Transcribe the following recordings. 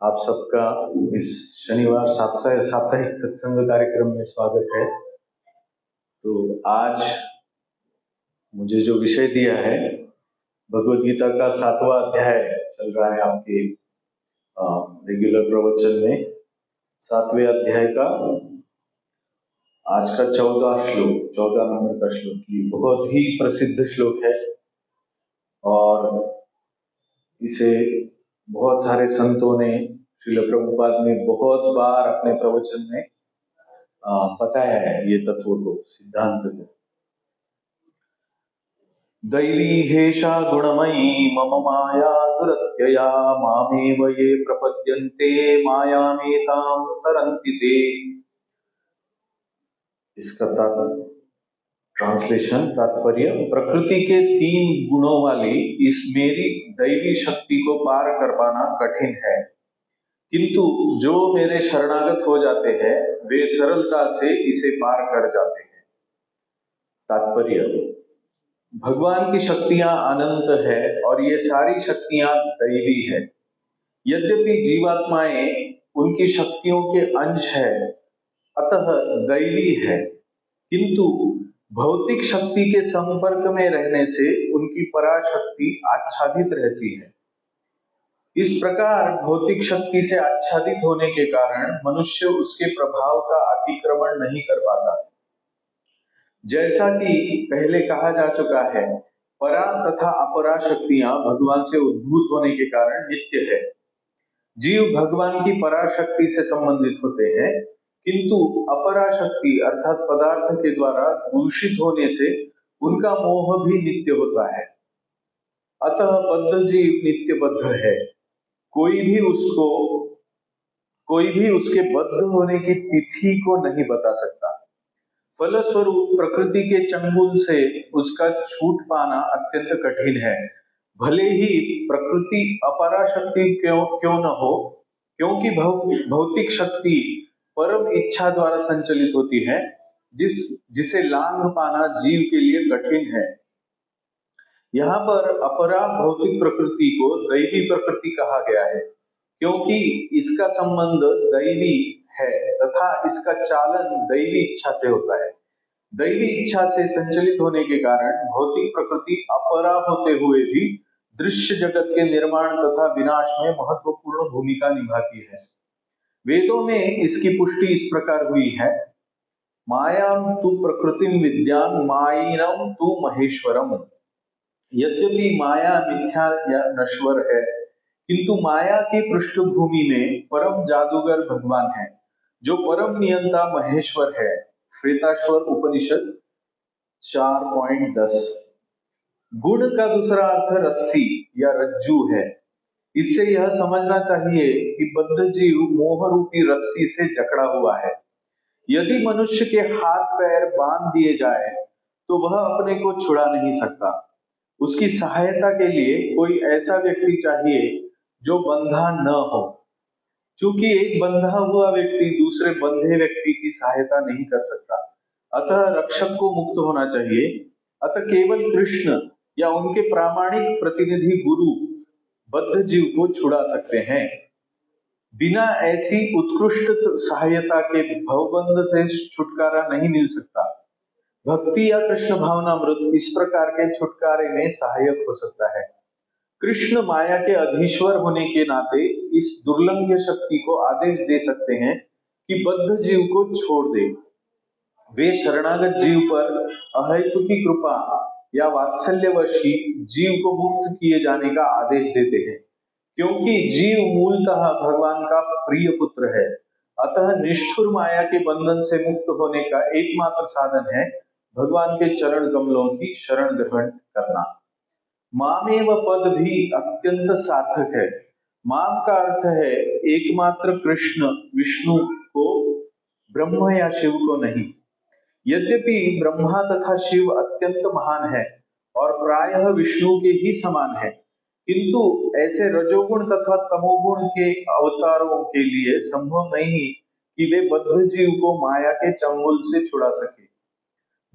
आप सबका इस शनिवार साप्ताहिक सत्संग कार्यक्रम में स्वागत है। तो आज मुझे जो विषय दिया है, भगवद गीता का 7वां अध्याय चल रहा है आपके रेगुलर प्रवचन में। 7वें अध्याय का आज का 14 नंबर का श्लोक, ये बहुत ही प्रसिद्ध श्लोक है और इसे बहुत सारे संतों ने, श्रील प्रभुपाद ने बहुत बार अपने प्रवचन में बताया है ये तत्व को, सिद्धांत को। दैवी हेषा गुणमयी मम माया दुरत्यया मामेव ये प्रपद्यन्ते मायामेतां तरन्ति ते। इसका ट्रांसलेशन, तात्पर्य, प्रकृति के 3 गुणों वाली इस मेरी दैवी शक्ति को पार कर पाना कठिन है, किंतु जो मेरे शरणागत हो जाते हैं वे सरलता से इसे पार कर जाते हैं। तात्पर्य, भगवान की शक्तियां अनंत है और ये सारी शक्तियां दैवी है। यद्यपि जीवात्माएं उनकी शक्तियों के अंश है, अतः दैवी है, किंतु भौतिक शक्ति के संपर्क में रहने से उनकी पराशक्ति आच्छादित रहती है। इस प्रकार भौतिक शक्ति से आच्छादित होने के कारण मनुष्य उसके प्रभाव का अतिक्रमण नहीं कर पाता। जैसा कि पहले कहा जा चुका है, परा तथा अपरा शक्तियां भगवान से उद्भूत होने के कारण नित्य है। जीव भगवान की पराशक्ति से संबंधित होते हैं, किंतु अपरा शक्ति अर्थात पदार्थ के द्वारा दूषित होने से उनका मोह भी नित्य होता है। अतः बद्ध जीव नित्य बद्ध है। कोई भी उसके बद्ध होने की तिथि को नहीं बता सकता। फलस्वरूप प्रकृति के चंगुल से उसका छूट पाना अत्यंत कठिन है। भले ही प्रकृति अपराशक्ति क्यों न हो, क्योंकि भौतिक शक्ति परम इच्छा द्वारा संचलित होती है, जिसे लांघ पाना जीव के लिए कठिन है। यहाँ पर अपरा भौतिक प्रकृति को दैवी प्रकृति कहा गया है, क्योंकि इसका संबंध दैवी है तथा इसका चालन दैवी इच्छा से होता है। दैवी इच्छा से संचलित होने के कारण भौतिक प्रकृति अपरा होते हुए भी दृश्य जगत के निर्माण तथा विनाश में महत्वपूर्ण भूमिका निभाती है। वेदों में इसकी पुष्टि इस प्रकार हुई है, मायां तु प्रकृतिम विद्यान मायिनम तु महेश्वरम। यद्यपि माया मिथ्या या नश्वर है, किंतु माया की पृष्ठभूमि में परम जादूगर भगवान है, जो परम नियंता महेश्वर है। श्वेताश्वर उपनिषद 4.10। गुण का दूसरा अर्थ रस्सी या रज्जू है। इससे यह समझना चाहिए कि बद्ध जीव मोह रूपी रस्सी से जकड़ा हुआ है। यदि मनुष्य के हाथ पैर बांध दिए जाए तो वह अपने को छुड़ा नहीं सकता। उसकी सहायता के लिए कोई ऐसा व्यक्ति चाहिए जो बंधा न हो। चूंकि एक बंधा हुआ व्यक्ति दूसरे बंधे व्यक्ति की सहायता नहीं कर सकता, अतः रक्षक को मुक्त होना चाहिए। अतः केवल कृष्ण या उनके प्रामाणिक प्रतिनिधि गुरु बद्ध जीव को छुड़ा सकते हैं। बिना ऐसी उत्कृष्ट सहायता के भवबंध से छुटकारा नहीं मिल सकता। भक्ति या कृष्ण भावनामृत इस प्रकार के छुटकारे में सहायक हो सकता है। कृष्ण माया के अधीश्वर होने के नाते इस दुर्लंघ्य शक्ति को आदेश दे सकते हैं कि बद्ध जीव को छोड़ दे। वे शरणागत जीव पर अहेतुकी कृपा या वात्सल्यवशी जीव को मुक्त किए जाने का आदेश देते हैं, क्योंकि जीव मूलतः भगवान का प्रिय पुत्र है। अतः निष्ठुर माया के बंधन से मुक्त होने का एकमात्र साधन है भगवान के चरण कमलों की शरण ग्रहण करना। मामेव पद भी अत्यंत सार्थक है। माम का अर्थ है एकमात्र कृष्ण विष्णु को, ब्रह्म या शिव को नहीं। यद्यपि ब्रह्मा तथा शिव अत्यंत महान है और प्रायः विष्णु के ही समान है, किंतु ऐसे रजोगुण तथा तमोगुण के अवतारों के लिए संभव नहीं कि वे बद्ध जीव को माया के चंगुल से छुड़ा सके।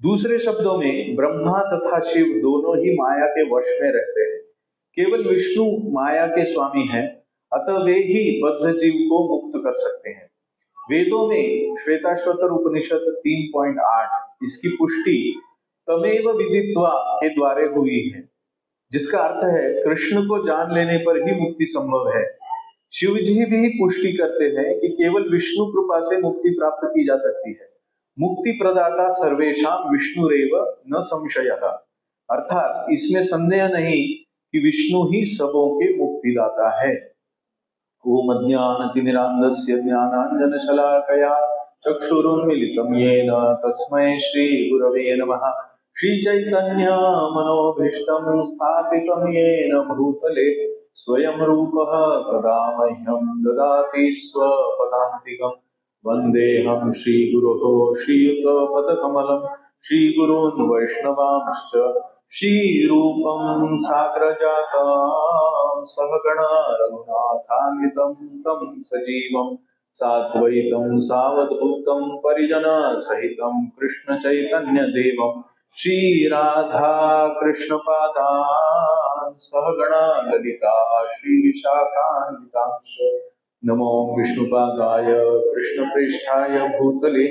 दूसरे शब्दों में ब्रह्मा तथा शिव दोनों ही माया के वश में रहते हैं। केवल विष्णु माया के स्वामी हैं अतः वे ही बद्ध जीव को मुक्त कर सकते हैं। वेदों में श्वेताश्वतर उपनिषद 3.8 इसकी पुष्टि तमेव विदित्वा के द्वारे हुई है, जिसका अर्थ है कृष्ण को जान लेने पर ही मुक्ति संभव है। शिव जी भी पुष्टि करते हैं कि केवल विष्णु कृपा से मुक्ति प्राप्त की जा सकती है। मुक्ति प्रदाता सर्वेषां विष्णुरेव न संशयः, अर्थात इसमें संदेह नहीं कि विष्णु ही सबों के मुक्तिदाता है। ओम अज्ञानतिमिरान्धस्य ज्ञानाञ्जनशलाकया चक्षुरुन्मीलितं येन तस्मै श्रीगुरवे नमः। श्रीचैतन्य मनोभीष्टं स्थापितं येन भूतले स्वयं रूपः तदा मह्यं ददाति स्वपदान्तिकम्। वन्देऽहं श्रीगुरोः श्रीयुतपदकमलं श्रीगुरून् वैष्णवांश्च श्रीरूपं साग्रजातं सहगण रघुनाथान्वितं तं सजीवं साद्वैतं सावधूतं परिजनसहितं कृष्णचैतन्यदेवं श्रीराधा कृष्णपादान् सहगण ललिता श्रीविशाखान्वितांश्च नमो विष्णुपादाय कृष्णप्रेष्ठाय भूतले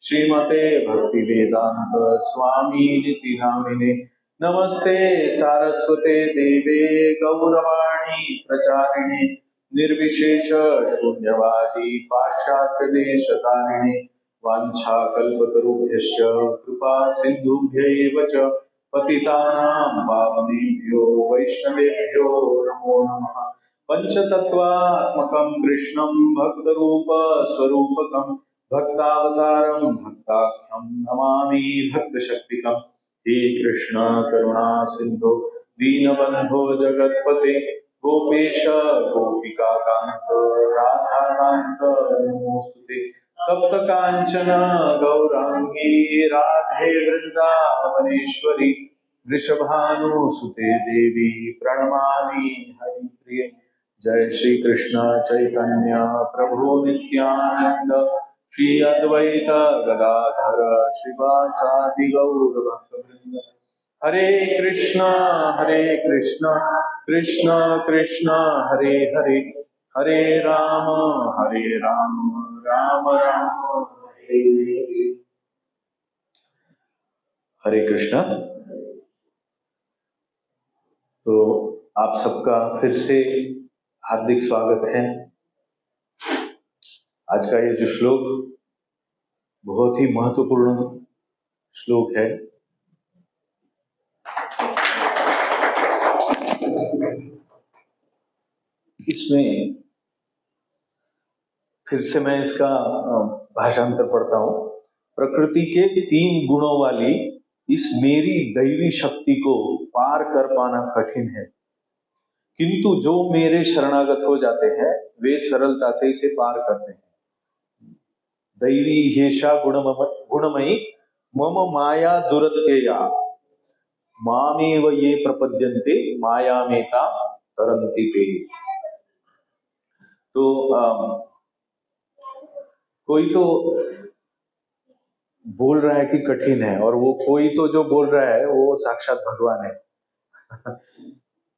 श्रीमते भक्तिवेदांत स्वामीनिति नामिने। नमस्ते सारस्वते देवे गौरवाणी प्रचारिणे निर्विशेष शून्यवादी पाश्चात्य देशतारिणे वाञ्छाकल्पतरुभ्यश्च कृपा सिन्धुभ्यैव च पतितानां पावनेभ्यो वैष्णवेभ्यो नमो नमः। पंचतत्वात्मकं कृष्णं भक्तरूप स्वरूपकं भक्तावतारं भक्ताख्यं नमामि भक्तशक्तिकम्। हे कृष्ण करुणा सिंधु दीनबंधो जगत्पते गोपेश गोपिका कांत राधा कांत नमोस्तुते। तप्त कांचन गौरांगी राधे वृंदावनेश्वरी वृषभानुसुते देवी प्रणमामि हरिप्रिये। जय श्री कृष्ण चैतन्य प्रभु नित्यानंद श्री अद्वैत गदाधर श्रीवासादि गौर भक्तवृंद। हरे कृष्ण कृष्ण कृष्ण हरे हरे हरे राम राम राम हरे हरे। हरे कृष्ण। तो आप सबका फिर से हार्दिक स्वागत है। आज का ये जो श्लोक बहुत ही महत्वपूर्ण श्लोक है। इसमें फिर से मैं इसका भाषांतर पढ़ता हूं। प्रकृति के 3 गुणों वाली इस मेरी दैवी शक्ति को पार कर पाना कठिन है, किंतु जो मेरे शरणागत हो जाते हैं वे सरलता से इसे पार करते हैं। दैवी ह्येषा गुणमयी मम माया दुरत्यया मामेव ये प्रपद्यन्ते मायामेता तरन्ति ते। तो कोई तो बोल रहा है कि कठिन है, और वो कोई तो जो बोल रहा है वो साक्षात भगवान है।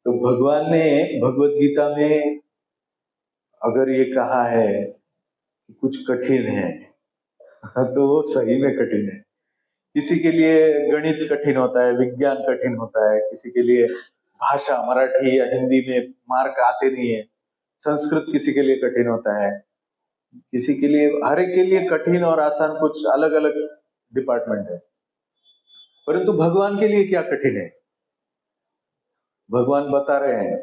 तो भगवान ने भगवत गीता में अगर ये कहा है कि कुछ कठिन है तो वो सही में कठिन है। किसी के लिए गणित कठिन होता है, विज्ञान कठिन होता है, किसी के लिए भाषा मराठी या हिंदी में मार्क आते नहीं है, संस्कृत किसी के लिए कठिन होता है, किसी के लिए, हर एक के लिए कठिन और आसान कुछ अलग अलग डिपार्टमेंट है। परंतु भगवान के लिए क्या कठिन है? भगवान बता रहे हैं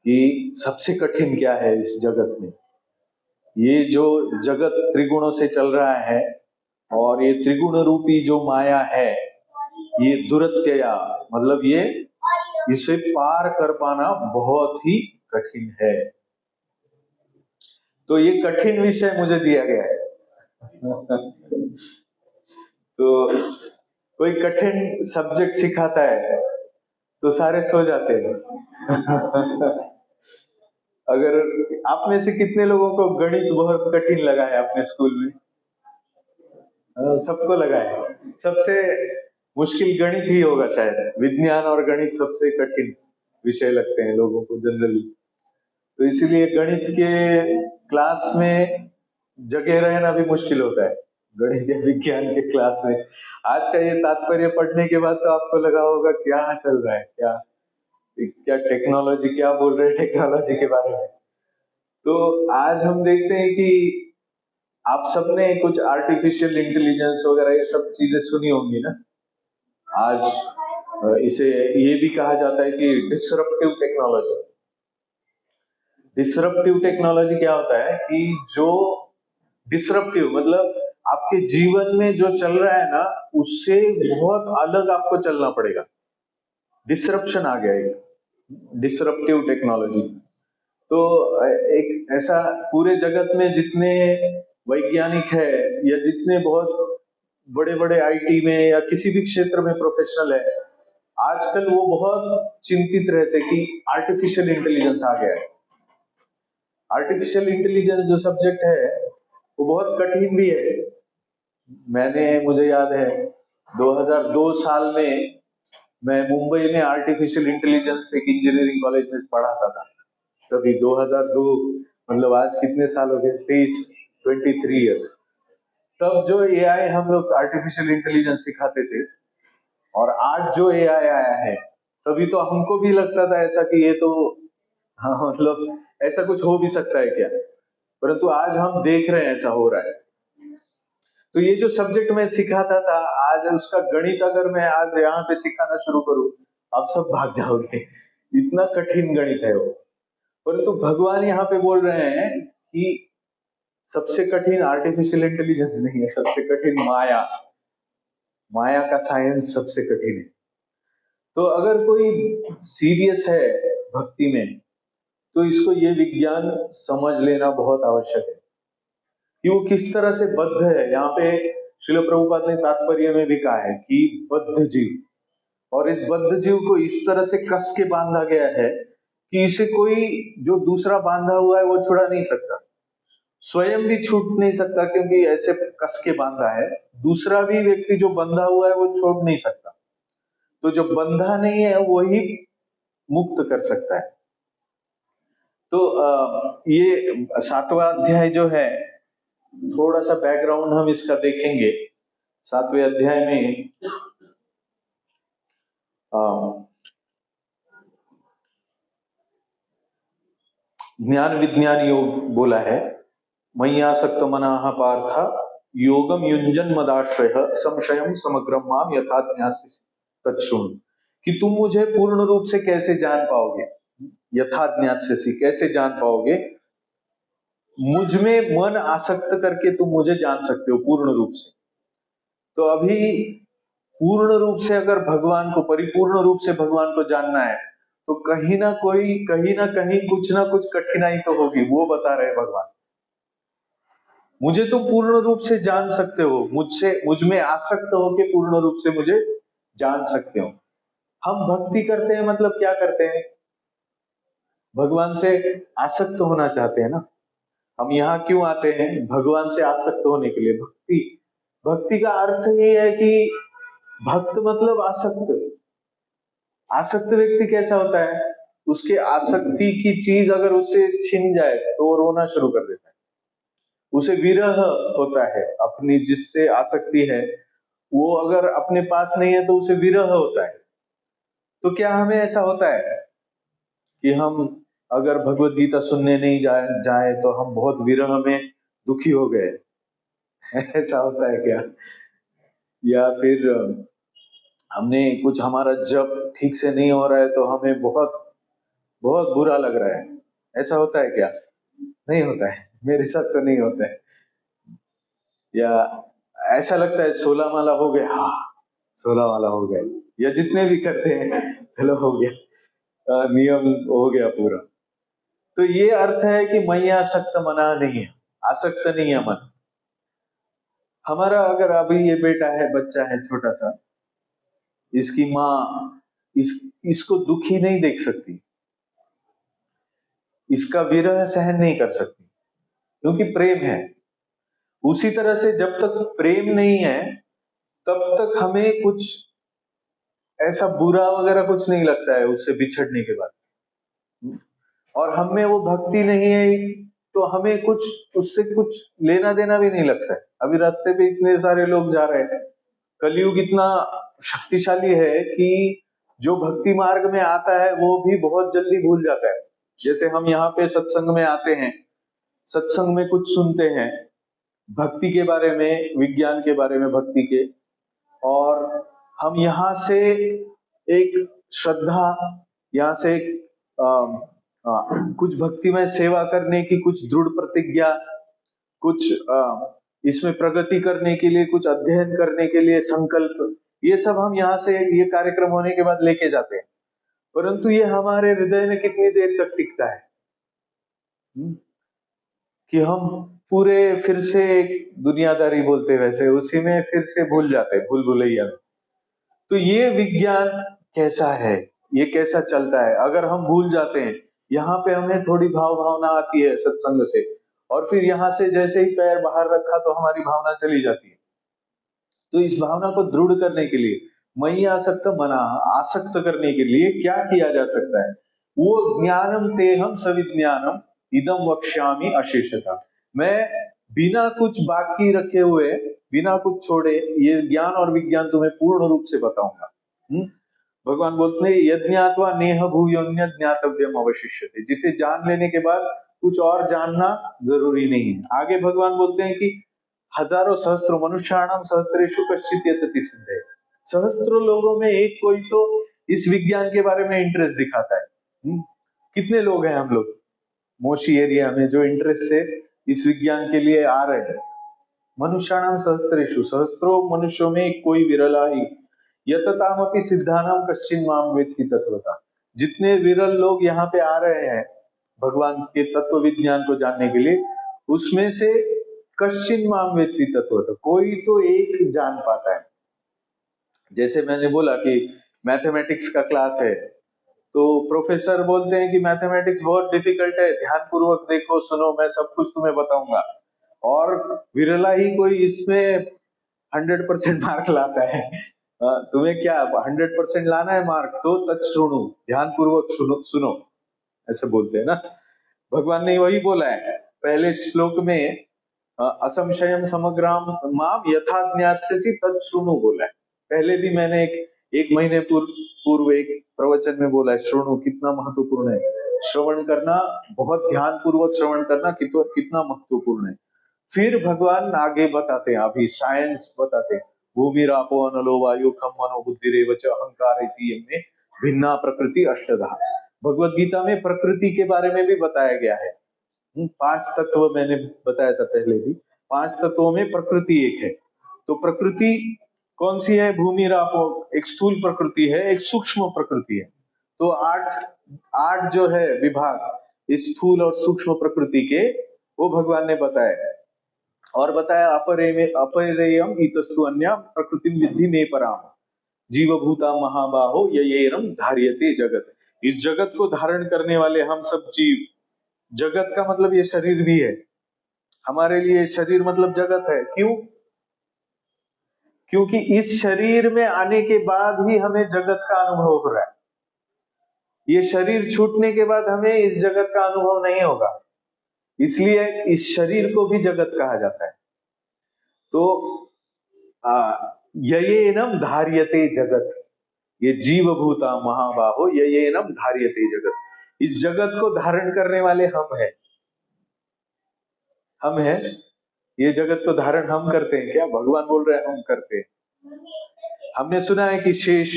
कि सबसे कठिन क्या है इस जगत में। ये जो जगत त्रिगुणों से चल रहा है और ये त्रिगुण रूपी जो माया है, ये दुरत्यया मतलब ये इसे पार कर पाना बहुत ही कठिन है। तो ये कठिन विषय मुझे दिया गया है। तो कोई कठिन सब्जेक्ट सिखाता है तो सारे सो जाते हैं। अगर आप में से कितने लोगों को गणित बहुत कठिन लगा है अपने स्कूल में? सबको लगा है। सबसे मुश्किल गणित ही होगा शायद। विज्ञान और गणित सबसे कठिन विषय लगते हैं लोगों को जनरली। तो इसीलिए गणित के क्लास में जगह रहना भी मुश्किल होता है, गणित या विज्ञान के क्लास में। आज का ये तात्पर्य पढ़ने के बाद तो आपको लगा होगा क्या चल रहा है, क्या क्या टेक्नोलॉजी, क्या बोल रहे हैं टेक्नोलॉजी के बारे में। तो आज हम देखते हैं कि आप सबने कुछ आर्टिफिशियल इंटेलिजेंस वगैरह ये सब चीजें सुनी होंगी ना। आज इसे ये भी कहा जाता है कि डिसरप्टिव टेक्नोलॉजी। डिसरप्टिव टेक्नोलॉजी क्या होता है कि जो डिसरप्टिव मतलब आपके जीवन में जो चल रहा है ना उससे बहुत अलग आपको चलना पड़ेगा। डिसरप्शन आ गया एक डिसरप्टिव टेक्नोलॉजी। तो एक ऐसा पूरे जगत में जितने वैज्ञानिक है या जितने बहुत बड़े बड़े आईटी में या किसी भी क्षेत्र में प्रोफेशनल है, आजकल वो बहुत चिंतित रहते कि आर्टिफिशियल इंटेलिजेंस आ गया है। आर्टिफिशियल इंटेलिजेंस जो सब्जेक्ट है वो बहुत कठिन भी है। मुझे याद है 2002 साल में मैं मुंबई में आर्टिफिशियल इंटेलिजेंस एक इंजीनियरिंग कॉलेज में पढ़ाता था। तभी 2002 मतलब आज कितने साल हो गए, 23 इयर्स। तब जो एआई हम लोग आर्टिफिशियल इंटेलिजेंस सिखाते थे और आज जो एआई आया है, तभी तो हमको भी लगता था ऐसा कि ये तो हाँ मतलब ऐसा कुछ हो भी सकता है क्या, परंतु आज हम देख रहे हैं ऐसा हो रहा है। तो ये जो सब्जेक्ट मैं सिखाता था, आज उसका गणित अगर मैं आज यहाँ पे सिखाना शुरू करूं, आप सब भाग जाओगे, इतना कठिन गणित है वो। परंतु भगवान यहाँ पे बोल रहे हैं कि सबसे कठिन आर्टिफिशियल इंटेलिजेंस नहीं है, सबसे कठिन माया, माया का साइंस सबसे कठिन है। तो अगर कोई सीरियस है भक्ति में तो इसको ये विज्ञान समझ लेना बहुत आवश्यक है कि वो किस तरह से बद्ध है। यहाँ पे श्रील प्रभुपाद ने तात्पर्य में भी कहा है कि बद्ध जीव, और इस बद्ध जीव को इस तरह से कस के बांधा गया है कि इसे कोई जो दूसरा बांधा हुआ है वो छुड़ा नहीं सकता, स्वयं भी छूट नहीं सकता क्योंकि ऐसे कस के बांधा है। दूसरा भी व्यक्ति जो बंधा हुआ है वो छोड़ नहीं सकता। तो जो बंधा नहीं है वही मुक्त कर सकता है। तो ये 7वां अध्याय जो है, थोड़ा सा बैकग्राउंड हम इसका देखेंगे। 7वें अध्याय में ज्ञान विज्ञान योग बोला है। मय्यासक्त मनाः पार्थ योगम युंजन मदाश्रय संशयम समग्रम माम यथा ज्ञास्यसि तच्छृणु। कि तुम मुझे पूर्ण रूप से कैसे जान पाओगे, यथा ज्ञास्यसि कैसे जान पाओगे, मुझ में मन आसक्त करके तुम मुझे जान सकते हो पूर्ण रूप से। तो अभी पूर्ण रूप से अगर भगवान को, परिपूर्ण रूप से भगवान को जानना है तो कहीं ना कहीं कुछ ना कुछ कठिनाई तो होगी, वो बता रहे भगवान। मुझे तुम पूर्ण रूप से जान सकते हो, मुझ में आसक्त होके पूर्ण रूप से मुझे जान सकते हो। हम भक्ति करते हैं मतलब क्या करते हैं, भगवान से आसक्त होना चाहते हैं ना। हम यहाँ क्यों आते हैं, भगवान से आसक्त होने के लिए। भक्ति का अर्थ ये है कि भक्त मतलब आसक्त। आसक्त व्यक्ति कैसा होता है, उसके आसक्ति की चीज अगर उससे छिन जाए तो वो रोना शुरू कर देता है। उसे विरह होता है, अपनी जिससे आसक्ति है वो अगर अपने पास नहीं है तो उसे विरह होता है। तो क्या हमें ऐसा होता है कि हम अगर भगवत गीता सुनने नहीं जाए तो हम बहुत विरह में दुखी हो गए, ऐसा होता है क्या? या फिर हमने कुछ, हमारा जप ठीक से नहीं हो रहा है तो हमें बहुत बहुत बुरा लग रहा है, ऐसा होता है क्या? नहीं होता है, मेरे साथ तो नहीं होता है। या ऐसा लगता है 16 माला हो गए, हाँ 16 माला हो गए, या जितने भी करते हैं चलो हो गया, नियम हो गया पूरा। तो ये अर्थ है कि मैं आसक्त मना नहीं है, आसक्त नहीं है मन हमारा। अगर अभी ये बेटा है, बच्चा है छोटा सा, इसकी माँ इसको दुखी नहीं देख सकती, इसका विरह सहन नहीं कर सकती, क्योंकि प्रेम है। उसी तरह से जब तक प्रेम नहीं है तब तक हमें कुछ ऐसा बुरा वगैरह कुछ नहीं लगता है उससे बिछड़ने के बाद। और हम में वो भक्ति नहीं है, तो हमें कुछ उससे कुछ लेना देना भी नहीं लगता है। अभी रास्ते पे इतने सारे लोग जा रहे हैं, कलयुग इतना शक्तिशाली है कि जो भक्ति मार्ग में आता है वो भी बहुत जल्दी भूल जाता है। जैसे हम यहाँ पे सत्संग में आते हैं, सत्संग में कुछ सुनते हैं भक्ति के बारे में, विज्ञान के बारे में, भक्ति के, और हम यहाँ से एक श्रद्धा, यहाँ से एक कुछ भक्तिमय सेवा करने की कुछ दृढ़ प्रतिज्ञा, कुछ इसमें प्रगति करने के लिए, कुछ अध्ययन करने के लिए संकल्प, ये सब हम यहाँ से ये कार्यक्रम होने के बाद लेके जाते हैं। परंतु ये हमारे हृदय में कितनी देर तक टिकता है कि हम पूरे फिर से दुनियादारी बोलते वैसे उसी में फिर से भूल जाते हैं, भूल भुलैया में। तो ये विज्ञान कैसा है, ये कैसा चलता है, अगर हम भूल जाते हैं, यहाँ पे हमें थोड़ी भावना आती है सत्संग से, और फिर यहाँ से जैसे ही पैर बाहर रखा तो हमारी भावना चली जाती है। तो इस भावना को दृढ़ करने के लिए, मयि आसक्त मना, आसक्त करने के लिए क्या किया जा सकता है? वो ज्ञानम तेहम सविज्ञानम इदम वक्ष्यामि अशेषता। मैं बिना कुछ बाकी रखे हुए, बिना कुछ छोड़े ये ज्ञान और विज्ञान तुम्हें पूर्ण रूप से बताऊंगा। भगवान बोलते हैं यज्ञात्वा नेह भूयोन्य ज्ञातव्यम अवशिष्यते, जिसे जान लेने के बाद कुछ और जानना जरूरी नहीं है। आगे भगवान बोलते हैं कि हजारों सहस्त्रों मनुष्याणाम सहस्त्रेषु कश्चित् यतति सिद्धे, सहस्त्रों लोगों में एक कोई तो इस विज्ञान के बारे में इंटरेस्ट दिखाता है। कितने लोग हैं हम लोग मोशी एरिया में जो इंटरेस्ट से इस विज्ञान के लिए आ रहे हैं? मनुष्याणाम सहस्त्रेषु, सहस्त्रों मनुष्यों में कोई विरला ही, यततामपि सिद्धानाम कश्चिन् माम वेत्ति तत्वता। जितने विरल लोग यहाँ पे आ रहे हैं भगवान के तत्व विज्ञान को जानने के लिए, उसमें से कश्चिन् माम वेत्ति तत्वता, कोई तो एक जान पाता है। जैसे मैंने बोला कि मैथमेटिक्स का क्लास है, तो प्रोफेसर बोलते हैं कि मैथमेटिक्स बहुत डिफिकल्ट है, ध्यान पूर्वक देखो, सुनो, मैं सब कुछ तुम्हें बताऊंगा। और विरला ही कोई इसमें 100% मार्क लाता है। तुम्हें क्या 100% लाना है मार्क, तो तच्छृणु, ध्यान पूर्वक सुनो, ऐसे बोलते हैं ना। भगवान ने वही बोला है पहले श्लोक में, असंशयम समग्राम माम यथा ज्ञास्यसि तच्छृणु बोला है। पहले भी मैंने एक महीने पूर्व एक प्रवचन में बोला है, श्रवण कितना महत्वपूर्ण है, श्रवण करना, बहुत ध्यान पूर्वक श्रवण करना कितना महत्वपूर्ण है। फिर भगवान आगे बताते हैं, अभी साइंस बताते हैं, भूमिरापो अनलो वायु खम मनो बुद्धिरेव च अहंकार इति में भिन्ना प्रकृति अष्टधा। भगवत गीता में प्रकृति के बारे में भी बताया गया है। 5 तत्व मैंने बताया था पहले भी, 5 तत्वों में प्रकृति एक है। तो प्रकृति कौन सी है? भूमिरापो एक स्थूल प्रकृति है, एक सूक्ष्म प्रकृति है। तो 8 जो है विभाग इस स्थूल और सूक्ष्म प्रकृति के, वो भगवान ने बताया। और बताया अपरेयम इतस्तु अन्या प्रकृतिम विद्धि में पराम जीवभूता महाबाहो ययेरम धार्यते जगत। इस जगत को धारण करने वाले हम सब जीव, जगत का मतलब ये शरीर भी है, हमारे लिए शरीर मतलब जगत है। क्यों? क्योंकि इस शरीर में आने के बाद ही हमें जगत का अनुभव हो रहा है। ये शरीर छूटने के बाद हमें इस जगत का अनुभव नहीं होगा, इसलिए इस शरीर को भी जगत कहा जाता है। तो ययेनम धार्यते जगत, ये जीवभूता महाबाहो ययेनम धार्यते जगत, इस जगत को धारण करने वाले हम हैं। ये जगत को धारण हम करते हैं क्या? भगवान बोल रहे हैं हम करते हैं। हमने सुना है कि शेष,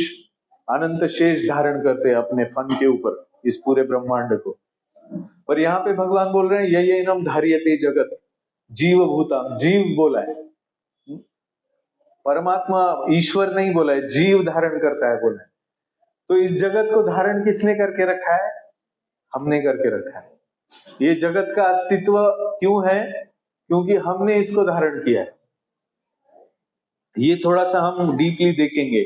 अनंत शेष धारण करते हैं अपने फन के ऊपर इस पूरे ब्रह्मांड को, पर यहाँ पे भगवान बोल रहे हैं ययेनम धार्यते जगत, जीवभूता, जीव बोला है, परमात्मा ईश्वर नहीं बोला है, जीव धारण करता है बोला है। तो इस जगत को धारण किसने करके रखा है? हमने करके रखा है। ये जगत का अस्तित्व क्यों है? क्योंकि हमने इसको धारण किया है। ये थोड़ा सा हम डीपली देखेंगे।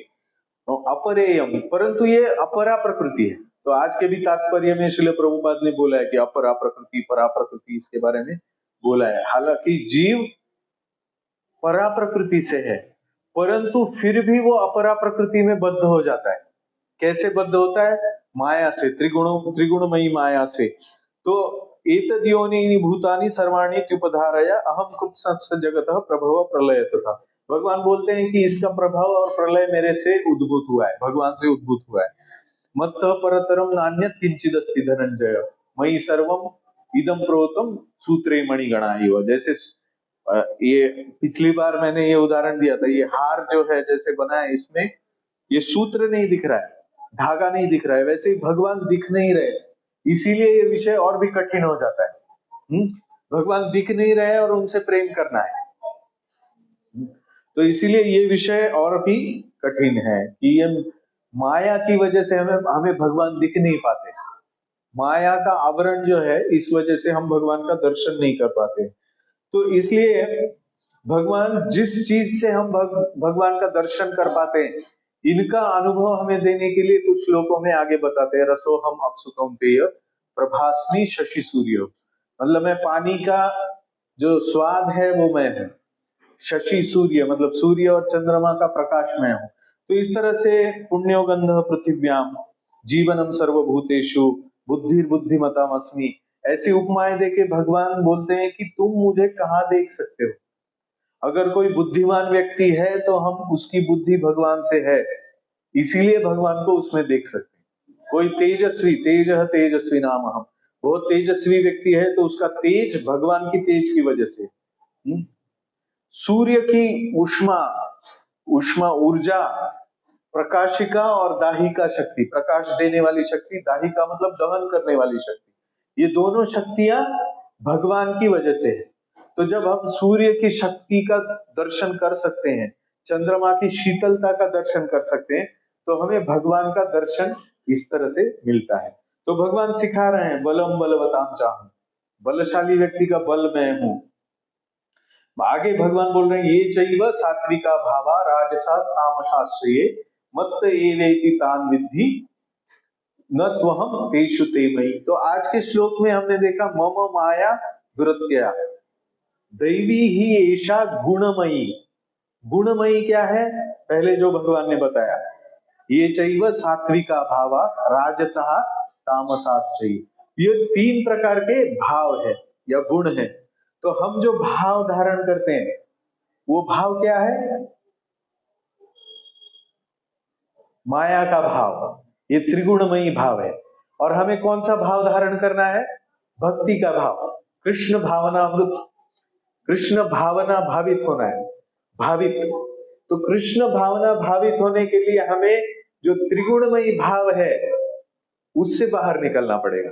अपरेयम, परंतु ये अपरा प्रकृति है। तो आज के भी तात्पर्य में श्रील प्रभुपाद ने बोला है कि अपरा प्रकृति, परा प्रकृति, इसके बारे में बोला है। हालांकि जीव परा प्रकृति से है, परंतु फिर भी वो अपरा प्रकृति में बद्ध हो जाता है। कैसे बद्ध होता है? माया से, त्रिगुणमयी माया से। तो एतद् योनीनि भूतानि सर्वाणि त्युपधारय अहम कृत्स्नस्य जगतः प्रभव प्रलय तथा। भगवान बोलते हैं कि इसका प्रभाव और प्रलय मेरे से उद्भूत हुआ है, भगवान से उद्भूत हुआ है। मत्तः परतरम नान्यत् किंचिदस्ति धनंजय मयि सर्वम इदं प्रोतम सूत्रे मणिगणा इव। जैसे ये पिछली बार मैंने ये उदाहरण दिया था, ये हार जो है जैसे बना है, इसमें ये सूत्र नहीं दिख रहा है, धागा नहीं दिख रहा है, वैसे ही भगवान दिख नहीं रहे, इसीलिए ये विषय और भी कठिन हो जाता है। भगवान दिख नहीं रहे और उनसे प्रेम करना है, तो इसीलिए ये विषय और भी कठिन है कि ये माया की वजह से हमें भगवान दिख नहीं पाते। माया का आवरण जो है, इस वजह से हम भगवान का दर्शन नहीं कर पाते। तो इसलिए भगवान जिस चीज से हम भगवान का दर्शन कर पाते हैं, इनका अनुभव हमें देने के लिए कुछ श्लोकों में आगे बताते हैं। रसो हम अपसु कौन्तेय प्रभास्मि शशि सूर्य, मतलब मैं पानी का जो स्वाद है वो मैं हूं, शशि सूर्य मतलब सूर्य और चंद्रमा का प्रकाश मैं हूं। तो इस तरह से पुण्यो गंध पृथिव्याम जीवनम सर्वभूतेषु बुद्धिर्बुद्धिमताम अस्मि, ऐसी उपमाएं देके भगवान बोलते हैं कि तुम मुझे कहाँ देख सकते हो। अगर कोई बुद्धिमान व्यक्ति है तो हम उसकी बुद्धि भगवान से है, इसीलिए भगवान को उसमें देख सकते हैं। कोई तेजस्वी तेजस्वी नाम हम, बहुत तेजस्वी व्यक्ति है तो उसका तेज भगवान की तेज की वजह से। सूर्य की उष्मा ऊर्जा, प्रकाशिका और दाहिका शक्ति, प्रकाश देने वाली शक्ति, दाहिका मतलब दहन करने वाली शक्ति, ये दोनों शक्तियां भगवान की वजह से है। तो जब हम सूर्य की शक्ति का दर्शन कर सकते हैं, चंद्रमा की शीतलता का दर्शन कर सकते हैं, तो हमें भगवान का दर्शन इस तरह से मिलता है। तो भगवान सिखा रहे हैं बलम बलवताम चाहूं, बलशाली व्यक्ति का बल मैं हूं। आगे भगवान बोल रहे हैं ये चैव सात्विका भावा राजसास तामसाश्रये मत्त एवेति तान विद्धि न त्वहम तेषु ते मयि। तो आज के श्लोक में हमने देखा मम माया दुरत्या दैवी ही ऐशा गुणमयी। गुणमयी क्या है, पहले जो भगवान ने बताया, ये चैव सात्विका भावा राजसः तामसाश्रये, ये 3 प्रकार के भाव है या गुण है। तो हम जो भाव धारण करते हैं वो भाव क्या है, माया का भाव, ये त्रिगुणमयी भाव है। और हमें कौन सा भाव धारण करना है, भक्ति का भाव, कृष्ण भावना अमृत, कृष्ण भावना भावित होना है, भावित। तो कृष्ण भावना भावित होने के लिए हमें जो त्रिगुणमयी भाव है उससे बाहर निकलना पड़ेगा,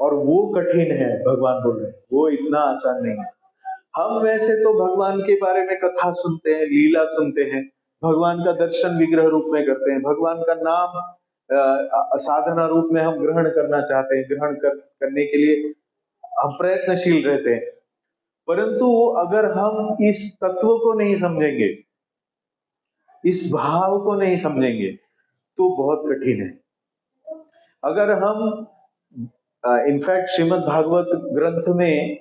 और वो कठिन है। भगवान बोल रहे हैं वो इतना आसान नहीं है। हम वैसे तो भगवान के बारे में कथा सुनते हैं, लीला सुनते हैं, भगवान का दर्शन विग्रह रूप में करते हैं, भगवान का नाम साधना रूप में हम ग्रहण करना चाहते हैं, करने के लिए हम प्रयत्नशील रहते हैं। परंतु अगर हम इस तत्व को नहीं समझेंगे, इस भाव को नहीं समझेंगे, तो बहुत कठिन है। अगर हम इनफैक्ट श्रीमद् भागवत ग्रंथ में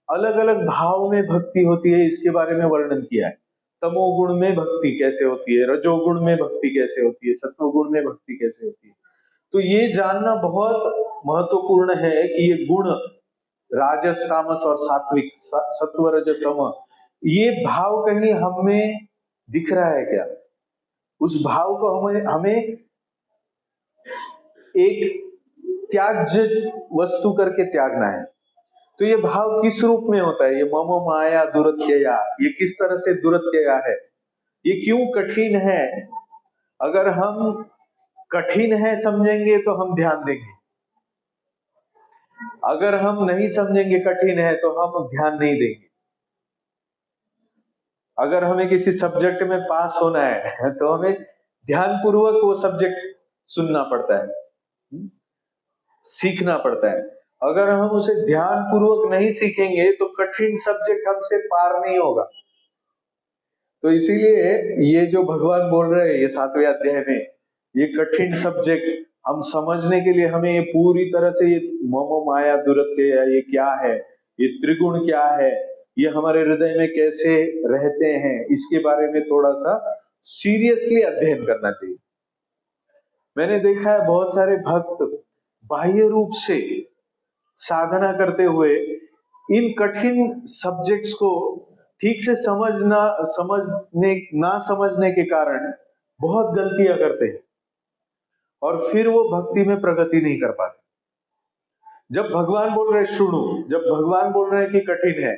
अलग अलग भाव में भक्ति होती है, इसके बारे में वर्णन किया है। तमोगुण में भक्ति कैसे होती है, रजोगुण में भक्ति कैसे होती है, सत्वगुण में भक्ति कैसे होती है। तो ये जानना बहुत महत्वपूर्ण है कि ये गुण राजस तामस और सात्विक सत्व रज तम, ये भाव कहीं हमें दिख रहा है क्या, उस भाव को हमें एक त्याज्य वस्तु करके त्यागना है। तो ये भाव किस रूप में होता है, ये मम माया दुरत्यया, ये किस तरह से दुरत्यया है, ये क्यों कठिन है। अगर हम कठिन है समझेंगे तो हम ध्यान देंगे, अगर हम नहीं समझेंगे कठिन है तो हम ध्यान नहीं देंगे। अगर हमें किसी सब्जेक्ट में पास होना है तो हमें ध्यानपूर्वक वो सब्जेक्ट सुनना पड़ता है, सीखना पड़ता है। अगर हम उसे ध्यान पूर्वक नहीं सीखेंगे तो कठिन सब्जेक्ट हमसे पार नहीं होगा। तो इसीलिए ये जो भगवान बोल रहे हैं ये 7वें अध्याय में, ये कठिन सब्जेक्ट हम समझने के लिए हमें ये पूरी तरह से ये मम माया दुरत्य ये क्या है, ये त्रिगुण क्या है, ये हमारे हृदय में कैसे रहते हैं, इसके बारे में थोड़ा सा सीरियसली अध्ययन करना चाहिए। मैंने देखा है बहुत सारे भक्त बाह्य रूप से साधना करते हुए इन कठिन सब्जेक्ट्स को ठीक से ना समझने के कारण बहुत गलतियां करते हैं और फिर वो भक्ति में प्रगति नहीं कर पाते। जब भगवान बोल रहे सुनो, जब भगवान बोल रहे हैं कि कठिन है,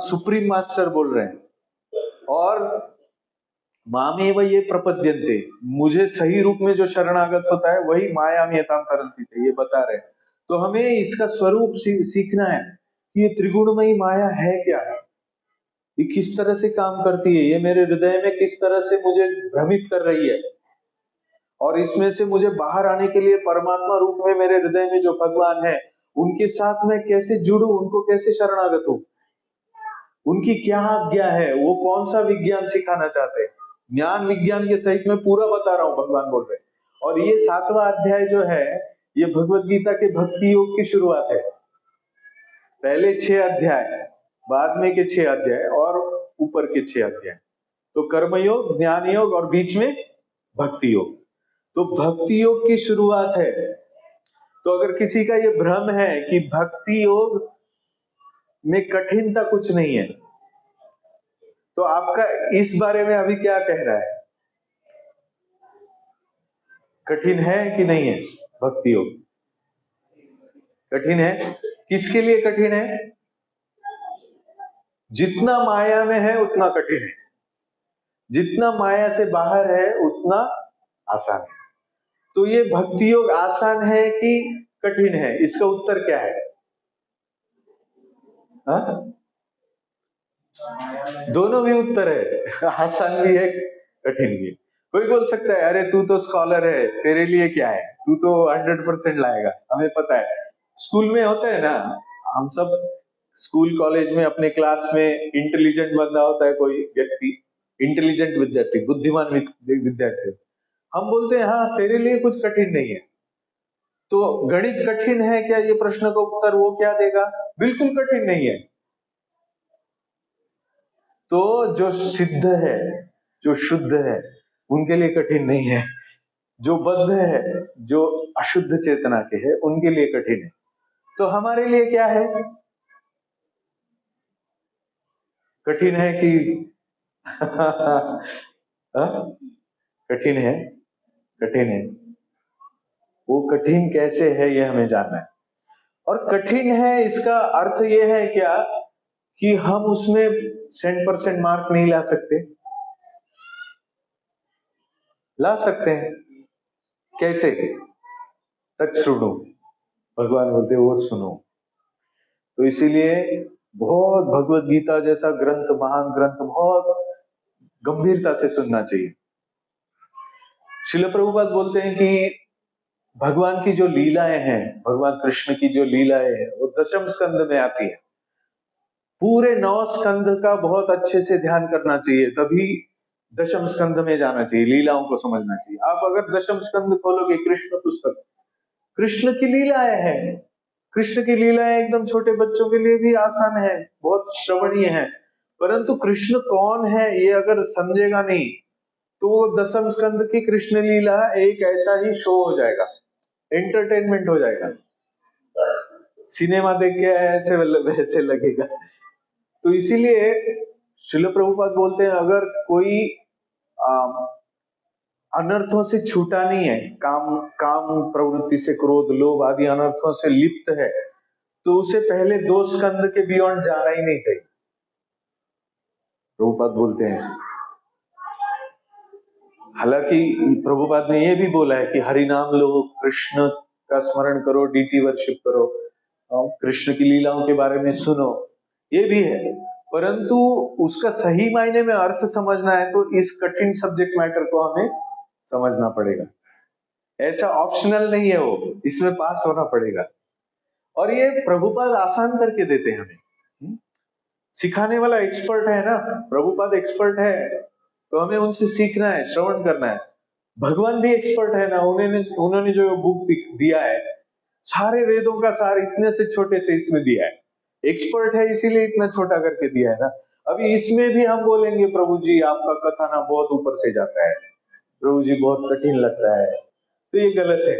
सुप्रीम मास्टर बोल रहे हैं, और मामेव ये प्रपद्यन्ते, मुझे सही रूप में जो शरणागत होता है वही मायाम यताम तरन्ति थे, ये बता रहे हैं। तो हमें इसका स्वरूप सीखना है कि ये त्रिगुणमयी माया है क्या है, ये किस तरह से काम करती है, ये मेरे हृदय में किस तरह से मुझे भ्रमित कर रही है, और इसमें से मुझे बाहर आने के लिए परमात्मा रूप में मेरे हृदय में जो भगवान है उनके साथ मैं कैसे जुड़ूं, उनको कैसे शरणागत हूं, उनकी क्या आज्ञा है, वो कौन सा विज्ञान सिखाना चाहते हैं। ज्ञान विज्ञान के सहित मैं पूरा बता रहा हूं, भगवान बोल रहे हैं। और ये 7वां अध्याय जो है ये भगवत गीता के भक्ति योग की शुरुआत है। पहले 6 अध्याय, बाद में के 6 अध्याय और ऊपर के 6 अध्याय, तो कर्मयोग, ज्ञान योग और बीच में भक्ति योग। तो भक्ति योग की शुरुआत है। तो अगर किसी का ये भ्रम है कि भक्ति योग में कठिनता कुछ नहीं है, तो आपका इस बारे में अभी क्या कह रहा है? कठिन है कि नहीं है भक्ति योग? कठिन है। किसके लिए कठिन है? जितना माया में है उतना कठिन है, जितना माया से बाहर है उतना आसान है। तो ये भक्ति योग आसान है कि कठिन है? इसका उत्तर क्या है? दोनों भी उत्तर है, आसान भी है कठिन भी है। कोई बोल सकता है अरे तू तो स्कॉलर है, तेरे लिए क्या है, तू तो 100% लाएगा, हमें पता है। स्कूल में होता है ना, हम सब स्कूल कॉलेज में अपने क्लास में इंटेलिजेंट बंदा होता है, कोई व्यक्ति इंटेलिजेंट विद्यार्थी, बुद्धिमान विद्यार्थी, हम बोलते हैं हाँ तेरे लिए कुछ कठिन नहीं है। तो गणित कठिन है क्या, ये प्रश्न का उत्तर वो क्या देगा? बिल्कुल कठिन नहीं है। तो जो सिद्ध है, जो शुद्ध है, उनके लिए कठिन नहीं है। जो बद्ध है, जो अशुद्ध चेतना के है, उनके लिए कठिन है। तो हमारे लिए क्या है? कठिन है कि कठिन है, कठिन है। वो कठिन कैसे है ये हमें जानना है। और कठिन है इसका अर्थ ये है क्या कि हम उसमें 100% मार्क नहीं ला सकते? ला सकते हैं। कैसे? तच्छृणु, भगवान बोलते वो सुनो। तो इसीलिए बहुत भगवत गीता जैसा ग्रंथ, महान ग्रंथ, बहुत गंभीरता से सुनना चाहिए। श्रील प्रभुपाद बोलते हैं कि भगवान की जो लीलाएं हैं, भगवान कृष्ण की जो लीलाएं हैं, वो दशम स्कंद में आती है। पूरे 9 स्कंद का बहुत अच्छे से ध्यान करना चाहिए, तभी दशम स्कंद में जाना चाहिए, लीलाओं को समझना चाहिए। आप अगर दशम स्कंद खोलोगे, कृष्ण पुस्तक, कृष्ण की लीलाएं हैं। कृष्ण की लीलाएं एकदम छोटे बच्चों के लिए भी आसान है, बहुत श्रवणीय है, परंतु कृष्ण कौन है ये अगर समझेगा नहीं तो दशम स्कंद की कृष्ण लीला एक ऐसा ही शो हो जाएगा, एंटरटेनमेंट हो जाएगा, सिनेमा देख के ऐसे वैसे लगेगा। तो इसीलिए श्रील प्रभुपाद बोलते हैं अगर कोई अनर्थों से छूटा नहीं है, काम प्रवृत्ति से, क्रोध, लोभ आदि अनर्थों से लिप्त है, तो उसे पहले 2 स्कंद के बियॉन्ड जाना ही नहीं चाहिए। प्रभुपाद बोलते हैं ऐसे। हालांकि प्रभुपाद ने यह भी बोला है कि हरि नाम लो, कृष्ण का स्मरण करो, डीटी वर्शिप करो, कृष्ण की लीलाओं के बारे में सुनो, ये भी है, परंतु उसका सही मायने में अर्थ समझना है तो इस कठिन सब्जेक्ट मैटर को हमें समझना पड़ेगा। ऐसा ऑप्शनल नहीं है, वो इसमें पास होना पड़ेगा। और ये प्रभुपाद आसान करके देते हैं हमें। सिखाने वाला एक्सपर्ट है ना, प्रभुपाद एक्सपर्ट है, तो हमें उनसे सीखना है, श्रवण करना है। भगवान भी एक्सपर्ट है ना, उन्होंने जो बुक दिया है, सारे वेदों का सार इतने से छोटे से इसमें दिया है। एक्सपर्ट है इसीलिए इतना छोटा करके दिया है ना। अभी इसमें भी हम बोलेंगे प्रभु जी आपका कथा ना बहुत ऊपर से जाता है, प्रभु जी बहुत कठिन लगता है, तो ये गलत है,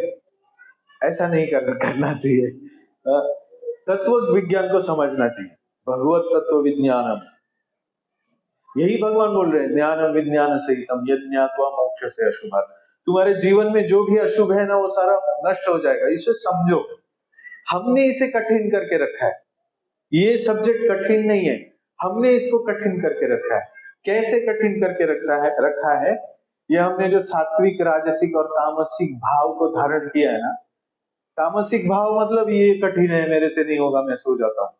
ऐसा नहीं करना चाहिए। तत्व विज्ञान को समझना चाहिए, भगवत तत्व विज्ञानम। यही भगवान बोल रहे हैं, ज्ञान विज्ञान सहितम यद ज्ञात्वा मोक्ष से अशुभात्। तुम्हारे जीवन में जो भी अशुभ है ना वो सारा नष्ट हो जाएगा, इसे समझो। हमने इसे कठिन करके रखा है, ये सब्जेक्ट कठिन नहीं है, हमने इसको कठिन करके रखा है। कैसे कठिन करके रखा है? ये हमने जो सात्विक, राजसिक और तामसिक भाव को धारण किया है ना, तामसिक भाव मतलब ये कठिन है, मेरे से नहीं होगा, मैं सो जाता हूं,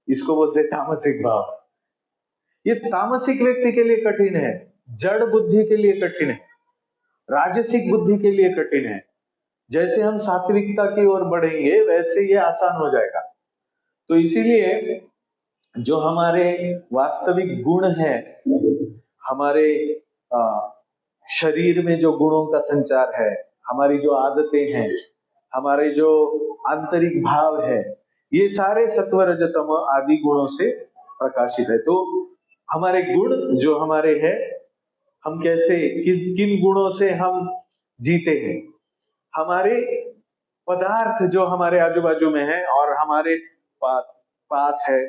इसको बोलते हैं तामसिक भाव। ये तामसिक व्यक्ति के लिए कठिन है, जड़ बुद्धि के लिए कठिन है, राजसिक बुद्धि के लिए कठिन है। जैसे हम सात्विकता की ओर बढ़ेंगे वैसे ये आसान हो जाएगा। तो इसीलिए जो हमारे वास्तविक गुण है, हमारे शरीर में जो गुणों का संचार है, हमारी जो आदतें हैं, हमारे जो आंतरिक भाव है, ये सारे सत्व रजतम आदि गुणों से प्रकाशित है। तो हमारे गुण जो हमारे हैं, हम कैसे किन गुणों से हम जीते हैं, हमारे पदार्थ जो हमारे आजू बाजू में है और हमारे पास है,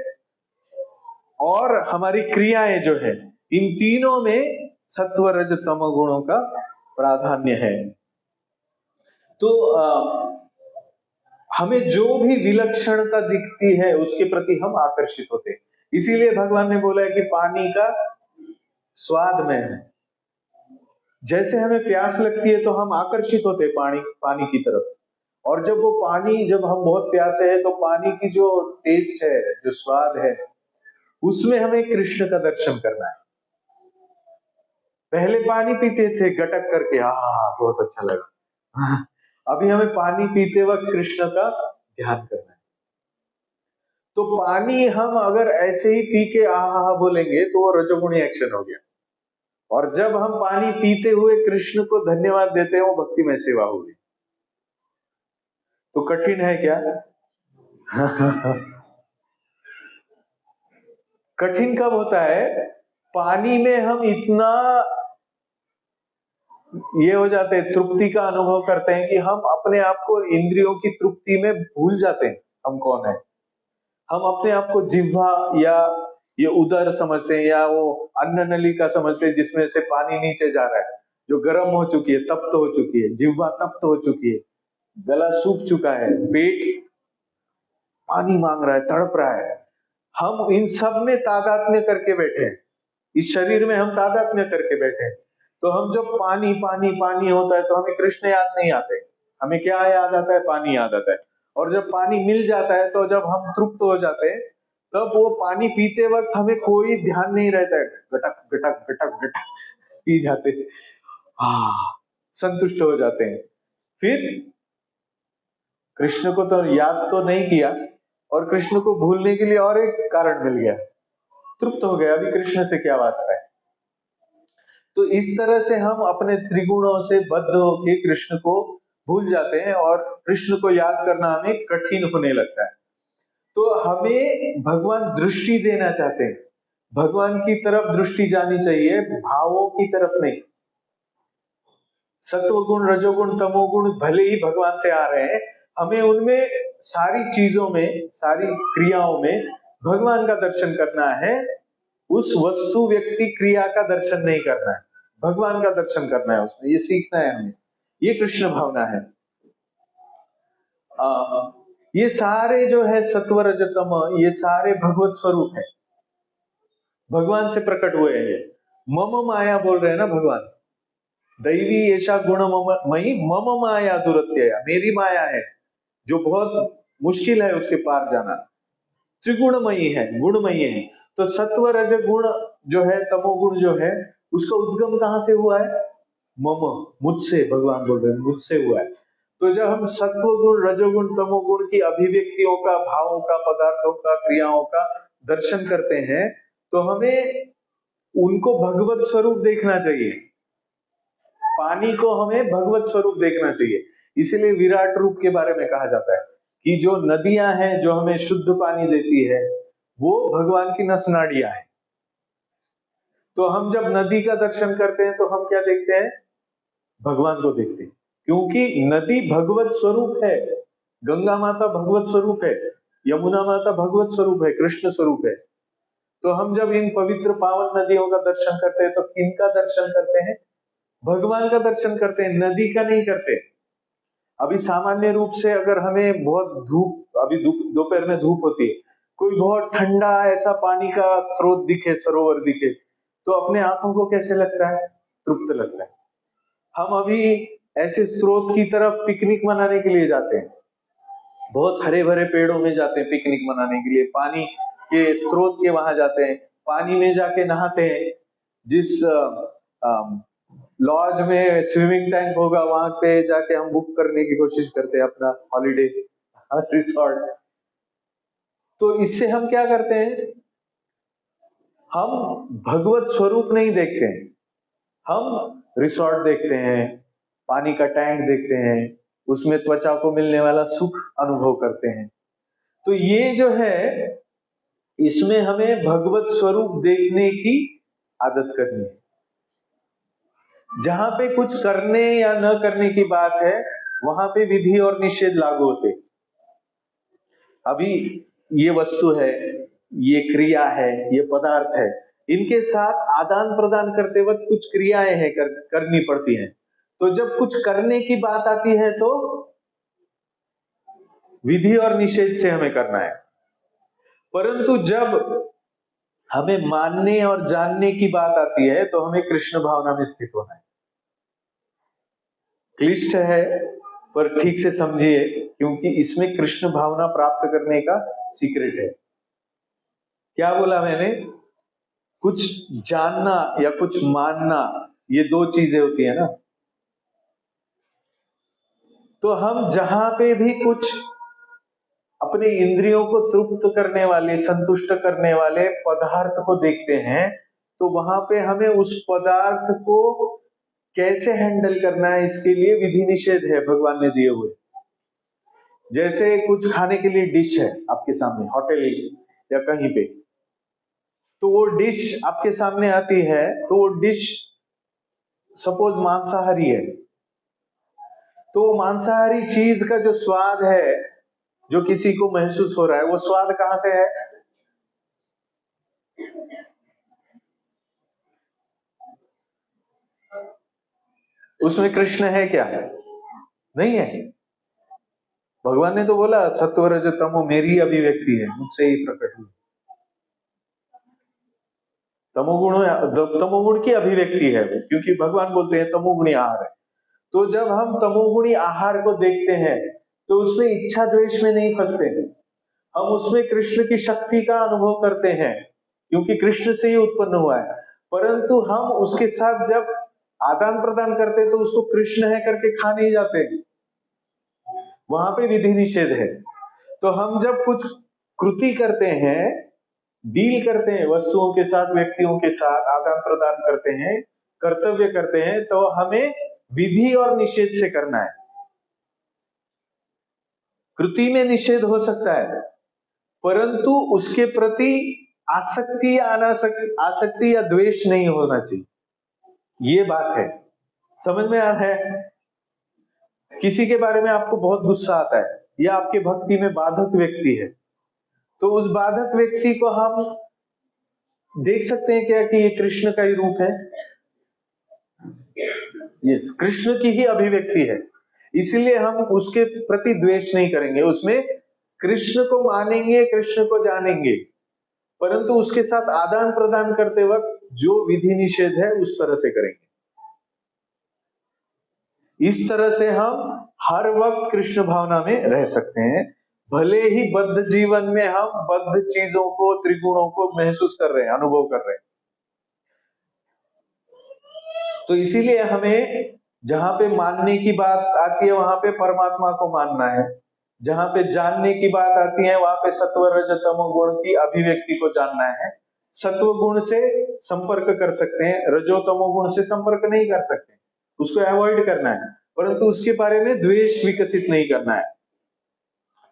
और हमारी क्रियाएं जो है, इन तीनों में सत्व रज तम गुणों का प्राधान्य है। तो हमें जो भी विलक्षणता दिखती है उसके प्रति हम आकर्षित होते हैं। इसीलिए भगवान ने बोला है कि पानी का स्वाद में है। जैसे हमें प्यास लगती है तो हम आकर्षित होते हैं पानी की तरफ, और जब हम बहुत प्यासे हैं तो पानी की जो टेस्ट है, जो स्वाद है, उसमें हमें कृष्ण का दर्शन करना है। पहले पानी पीते थे गटक करके, बहुत अच्छा लगा। अभी हमें पानी पीते वक्त कृष्ण का ध्यान करना है। तो पानी हम अगर ऐसे ही पी के बोलेंगे तो वो रजोगुणी एक्शन हो गया, और जब हम पानी पीते हुए कृष्ण को धन्यवाद देते हैं वो भक्तिमय सेवा होगी। तो कठिन है क्या? कठिन कब होता है? पानी में हम इतना ये हो जाते हैं, तृप्ति का अनुभव करते हैं कि हम अपने आप को इंद्रियों की तृप्ति में भूल जाते हैं हम कौन है। हम अपने आप को जिह्वा या ये उदर समझते हैं, या वो अन्न नलिका समझते हैं जिसमें से पानी नीचे जा रहा है, जो गर्म हो चुकी है, तप्त हो चुकी है, जिह्वा तप्त हो चुकी है, गला सूख चुका है, पेट पानी मांग रहा है, तड़प रहा है। हम इन सब में तादात्म्य करके बैठे हैं, इस शरीर में हम तादात्म्य करके बैठे हैं। तो हम जब पानी पानी पानी होता है तो हमें कृष्ण याद नहीं आते, हमें क्या याद आता है? पानी याद आता है। और जब पानी मिल जाता है, तो जब हम तृप्त हो जाते हैं, तब वो पानी पीते वक्त हमें कोई ध्यान नहीं रहता है, गटक गटक गटक गटक पी जाते हैं, संतुष्ट हो जाते हैं। फिर कृष्ण को तो याद तो नहीं किया, और कृष्ण को भूलने के लिए और एक कारण मिल गया, तृप्त हो गया, अभी कृष्ण से क्या वास्ता है। तो इस तरह से हम अपने त्रिगुणों से बद्ध होकर कृष्ण को भूल जाते हैं, और कृष्ण को याद करना हमें कठिन होने लगता है। तो हमें भगवान दृष्टि देना चाहते हैं, भगवान की तरफ दृष्टि जानी चाहिए, भावों की तरफ नहीं। सत्वगुण, रजोगुण, तमोगुण भले ही भगवान से आ रहे हैं, हमें उनमें सारी चीजों में, सारी क्रियाओं में भगवान का दर्शन करना है। उस वस्तु, व्यक्ति, क्रिया का दर्शन नहीं करना है, भगवान का दर्शन करना है, उसमें ये सीखना है हमें। ये कृष्ण भावना है। ये सारे जो है सत्व रजतम, ये सारे भगवत स्वरूप है, भगवान से प्रकट हुए हैं। मम माया बोल रहे हैं ना भगवान, दैवी ऐसा गुण मई मम माया दुरत्यया, मेरी माया है जो बहुत मुश्किल है उसके पार जाना, त्रिगुणमयी है, गुणमयी है। तो सत्व रज गुण जो है, तमोगुण जो है, उसका उद्गम कहां से हुआ है? मम, मुझसे, भगवान बोल रहे हैं मुझसे हुआ है। तो जब हम सत्व गुण, रजोगुण, तमोगुण की अभिव्यक्तियों का, भावों का, पदार्थों का, क्रियाओं का दर्शन करते हैं, तो हमें उनको भगवत स्वरूप देखना चाहिए। पानी को हमें भगवत स्वरूप देखना चाहिए। इसीलिए विराट रूप के बारे में कहा जाता है कि जो नदियां हैं जो हमें शुद्ध पानी देती है, वो भगवान की नस नाड़ियां हैं। तो हम जब नदी का दर्शन करते हैं तो हम क्या देखते हैं? भगवान को देखते हैं, क्योंकि नदी भगवत स्वरूप है। गंगा माता भगवत स्वरूप है, यमुना माता भगवत स्वरूप है, कृष्ण स्वरूप है। तो हम जब इन पवित्र पावन नदियों का दर्शन करते हैं तो किनका दर्शन करते हैं? भगवान का दर्शन करते हैं, नदी का नहीं करते। अभी सामान्य रूप से अगर हमें बहुत धूप, अभी दोपहर में धूप होती है, कोई बहुत ठंडा ऐसा पानी का स्रोत दिखे, सरोवर दिखे, तो अपने आंखों को कैसे लगता है? तृप्त लगता है। हम अभी ऐसे स्रोत की तरफ पिकनिक मनाने के लिए जाते हैं, बहुत हरे भरे पेड़ों में जाते हैं पिकनिक मनाने के लिए, पानी के स्रोत के वहां जाते हैं, पानी में जाके नहाते हैं। जिस लॉज में स्विमिंग टैंक होगा वहां पे जाके हम बुक करने की कोशिश करते हैं अपना हॉलिडे रिसोर्ट। तो इससे हम क्या करते हैं? हम भगवत स्वरूप नहीं देखते हैं, हम रिसोर्ट देखते हैं, पानी का टैंक देखते हैं, उसमें त्वचा को मिलने वाला सुख अनुभव करते हैं। तो ये जो है, इसमें हमें भगवत स्वरूप देखने की आदत करनी है। जहां पे कुछ करने या न करने की बात है, वहां पे विधि और निषेध लागू होते। अभी ये वस्तु है, ये क्रिया है, ये पदार्थ है, इनके साथ आदान प्रदान करते वक्त कुछ क्रियाएं हैं, करनी पड़ती हैं। तो जब कुछ करने की बात आती है तो विधि और निषेध से हमें करना है। परंतु जब हमें मानने और जानने की बात आती है तो हमें कृष्ण भावना में स्थित होना है। क्लिष्ट है पर ठीक से समझिए, क्योंकि इसमें कृष्ण भावना प्राप्त करने का सीक्रेट है। क्या बोला मैंने? कुछ जानना या कुछ मानना, ये दो चीजें होती है ना। तो हम जहां पे भी कुछ अपने इंद्रियों को तृप्त करने वाले, संतुष्ट करने वाले पदार्थ को देखते हैं, तो वहां पे हमें उस पदार्थ को कैसे हैंडल करना है, इसके लिए विधि निषेध है भगवान ने दिए हुए। जैसे कुछ खाने के लिए डिश है आपके सामने, होटल या कहीं पे, तो वो डिश आपके सामने आती है, तो वो डिश सपोज मांसाहारी है, तो मांसाहारी चीज का जो स्वाद है, जो किसी को महसूस हो रहा है, वो स्वाद कहां से है? उसमें कृष्ण है क्या? नहीं है। भगवान ने तो बोला सत्व रज तमो मेरी अभिव्यक्ति है, मुझसे ही प्रकट हुई। तमोगुण की अभिव्यक्ति है वो, क्योंकि भगवान बोलते हैं तमोगुणी आहार है। तो जब हम तमोगुणी आहार को देखते हैं तो उसमें इच्छा द्वेष में नहीं फंसते हैं, हम उसमें कृष्ण की शक्ति का अनुभव करते हैं, क्योंकि कृष्ण से ही उत्पन्न हुआ है। परंतु हम उसके साथ जब आदान प्रदान करते तो उसको कृष्ण है करके खा नहीं जाते, वहां पे विधि निषेध है। तो हम जब कुछ कृति करते हैं, डील करते हैं वस्तुओं के साथ, व्यक्तियों के साथ आदान प्रदान करते हैं, कर्तव्य करते हैं, तो हमें विधि और निषेध से करना है। कृति में निषेध हो सकता है, परंतु उसके प्रति आसक्ति या आसक्ति या द्वेष नहीं होना चाहिए, ये बात है। समझ में आ रहा है? किसी के बारे में आपको बहुत गुस्सा आता है या आपके भक्ति में बाधक व्यक्ति है, तो उस बाधक व्यक्ति को हम देख सकते हैं क्या कि ये कृष्ण का ही रूप है? यस, कृष्ण की ही अभिव्यक्ति है, इसलिए हम उसके प्रति द्वेष नहीं करेंगे, उसमें कृष्ण को मानेंगे, कृष्ण को जानेंगे, परंतु उसके साथ आदान प्रदान करते वक्त जो विधि निषेध है उस तरह से करेंगे। इस तरह से हम हर वक्त कृष्ण भावना में रह सकते हैं, भले ही बद्ध जीवन में हम बद्ध चीजों को, त्रिगुणों को महसूस कर रहे हैं, अनुभव कर रहे हैं। तो इसीलिए हमें जहां पे मानने की बात आती है वहां पे परमात्मा को मानना है, जहां पे जानने की बात आती है वहां पे सत्व रज तमो गुण की अभिव्यक्ति को जानना है। सत्व गुण से संपर्क कर सकते हैं, रजो तमो गुण से संपर्क नहीं कर सकते, उसको अवॉइड करना है, परंतु उसके बारे में द्वेष विकसित नहीं करना है।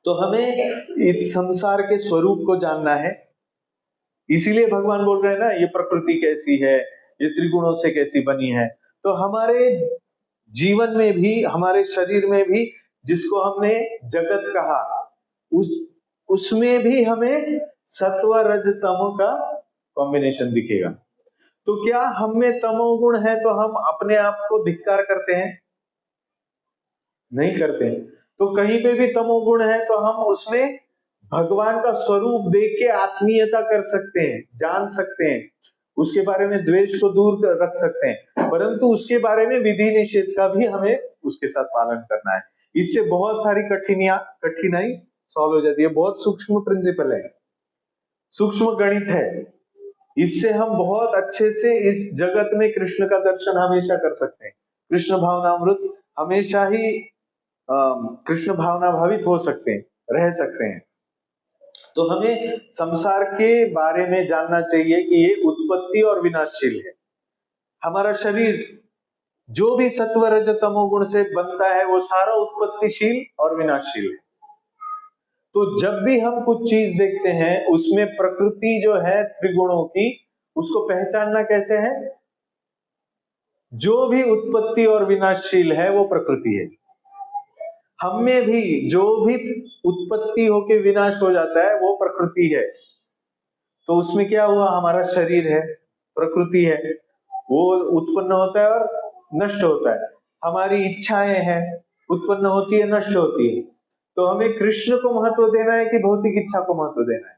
तो हमें इस संसार के स्वरूप को जानना है। इसीलिए भगवान बोल रहे हैं ना, ये प्रकृति कैसी है, ये त्रिगुणों से कैसी बनी है। तो हमारे जीवन में भी, हमारे शरीर में भी जिसको हमने जगत कहा, उसमें भी हमें सत्व रज तमो का कॉम्बिनेशन दिखेगा। तो क्या हम में तमोगुण है तो हम अपने आप को धिक्कार करते हैं? नहीं करते हैं। तो कहीं पे भी तमोगुण है तो हम उसमें भगवान का स्वरूप देख के आत्मीयता कर सकते हैं, जान सकते हैं, उसके बारे में द्वेष को दूर रख सकते हैं, परंतु उसके बारे में विधि निषेध का भी हमें उसके साथ पालन करना है। इससे बहुत सारी कठिनाई सॉल्व हो जाती है। बहुत सूक्ष्म प्रिंसिपल है, सूक्ष्म गणित है। इससे हम बहुत अच्छे से इस जगत में कृष्ण का दर्शन हमेशा कर सकते हैं। कृष्ण भावनामृत हमेशा ही कृष्ण भावना भावित हो सकते हैं, रह सकते हैं। तो हमें संसार के बारे में जानना चाहिए कि ये उत्पत्ति और विनाशशील है। हमारा शरीर जो भी सत्व रज तमोगुण से बनता है वो सारा उत्पत्तिशील और विनाशशील है। तो जब भी हम कुछ चीज देखते हैं उसमें प्रकृति जो है त्रिगुणों की, उसको पहचानना कैसे है? जो भी उत्पत्ति और विनाशशील है वो प्रकृति है। हम में भी जो भी उत्पत्ति होके विनाश हो जाता है वो प्रकृति है। तो उसमें क्या हुआ? हमारा शरीर है, प्रकृति है, वो उत्पन्न होता है और नष्ट होता है। हमारी इच्छाएं हैं, उत्पन्न होती है, नष्ट होती है। तो हमें कृष्ण को महत्व देना है कि भौतिक इच्छा को महत्व देना है?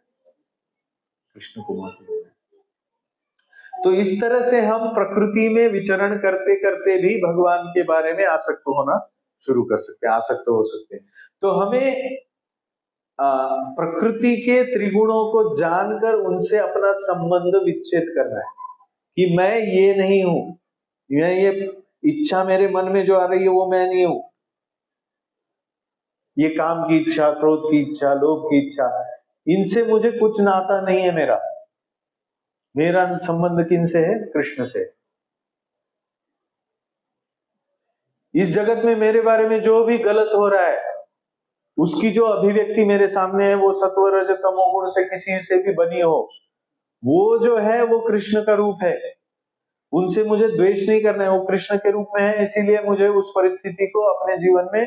कृष्ण को महत्व देना है। तो इस तरह से हम प्रकृति में विचरण करते करते भी भगवान के बारे में आसक्त होना शुरू कर सकते हैं, आसक्त हो सकते हैं। तो हमें प्रकृति के त्रिगुणों को जानकर उनसे अपना संबंध विच्छेद करना है कि मैं ये नहीं हूं, मैं ये इच्छा मेरे मन में जो आ रही है वो मैं नहीं हूं। ये काम की इच्छा, क्रोध की इच्छा, लोभ की इच्छा, इनसे मुझे कुछ नाता नहीं है। मेरा संबंध किनसे है? कृष्ण से। इस जगत में मेरे बारे में जो भी गलत हो रहा है उसकी जो अभिव्यक्ति मेरे सामने है वो सत्व रज तमोगुण से किसी से भी बनी हो, वो जो है वो कृष्ण का रूप है। उनसे मुझे द्वेष नहीं करना है, वो कृष्ण के रूप में है, इसीलिए मुझे उस परिस्थिति को अपने जीवन में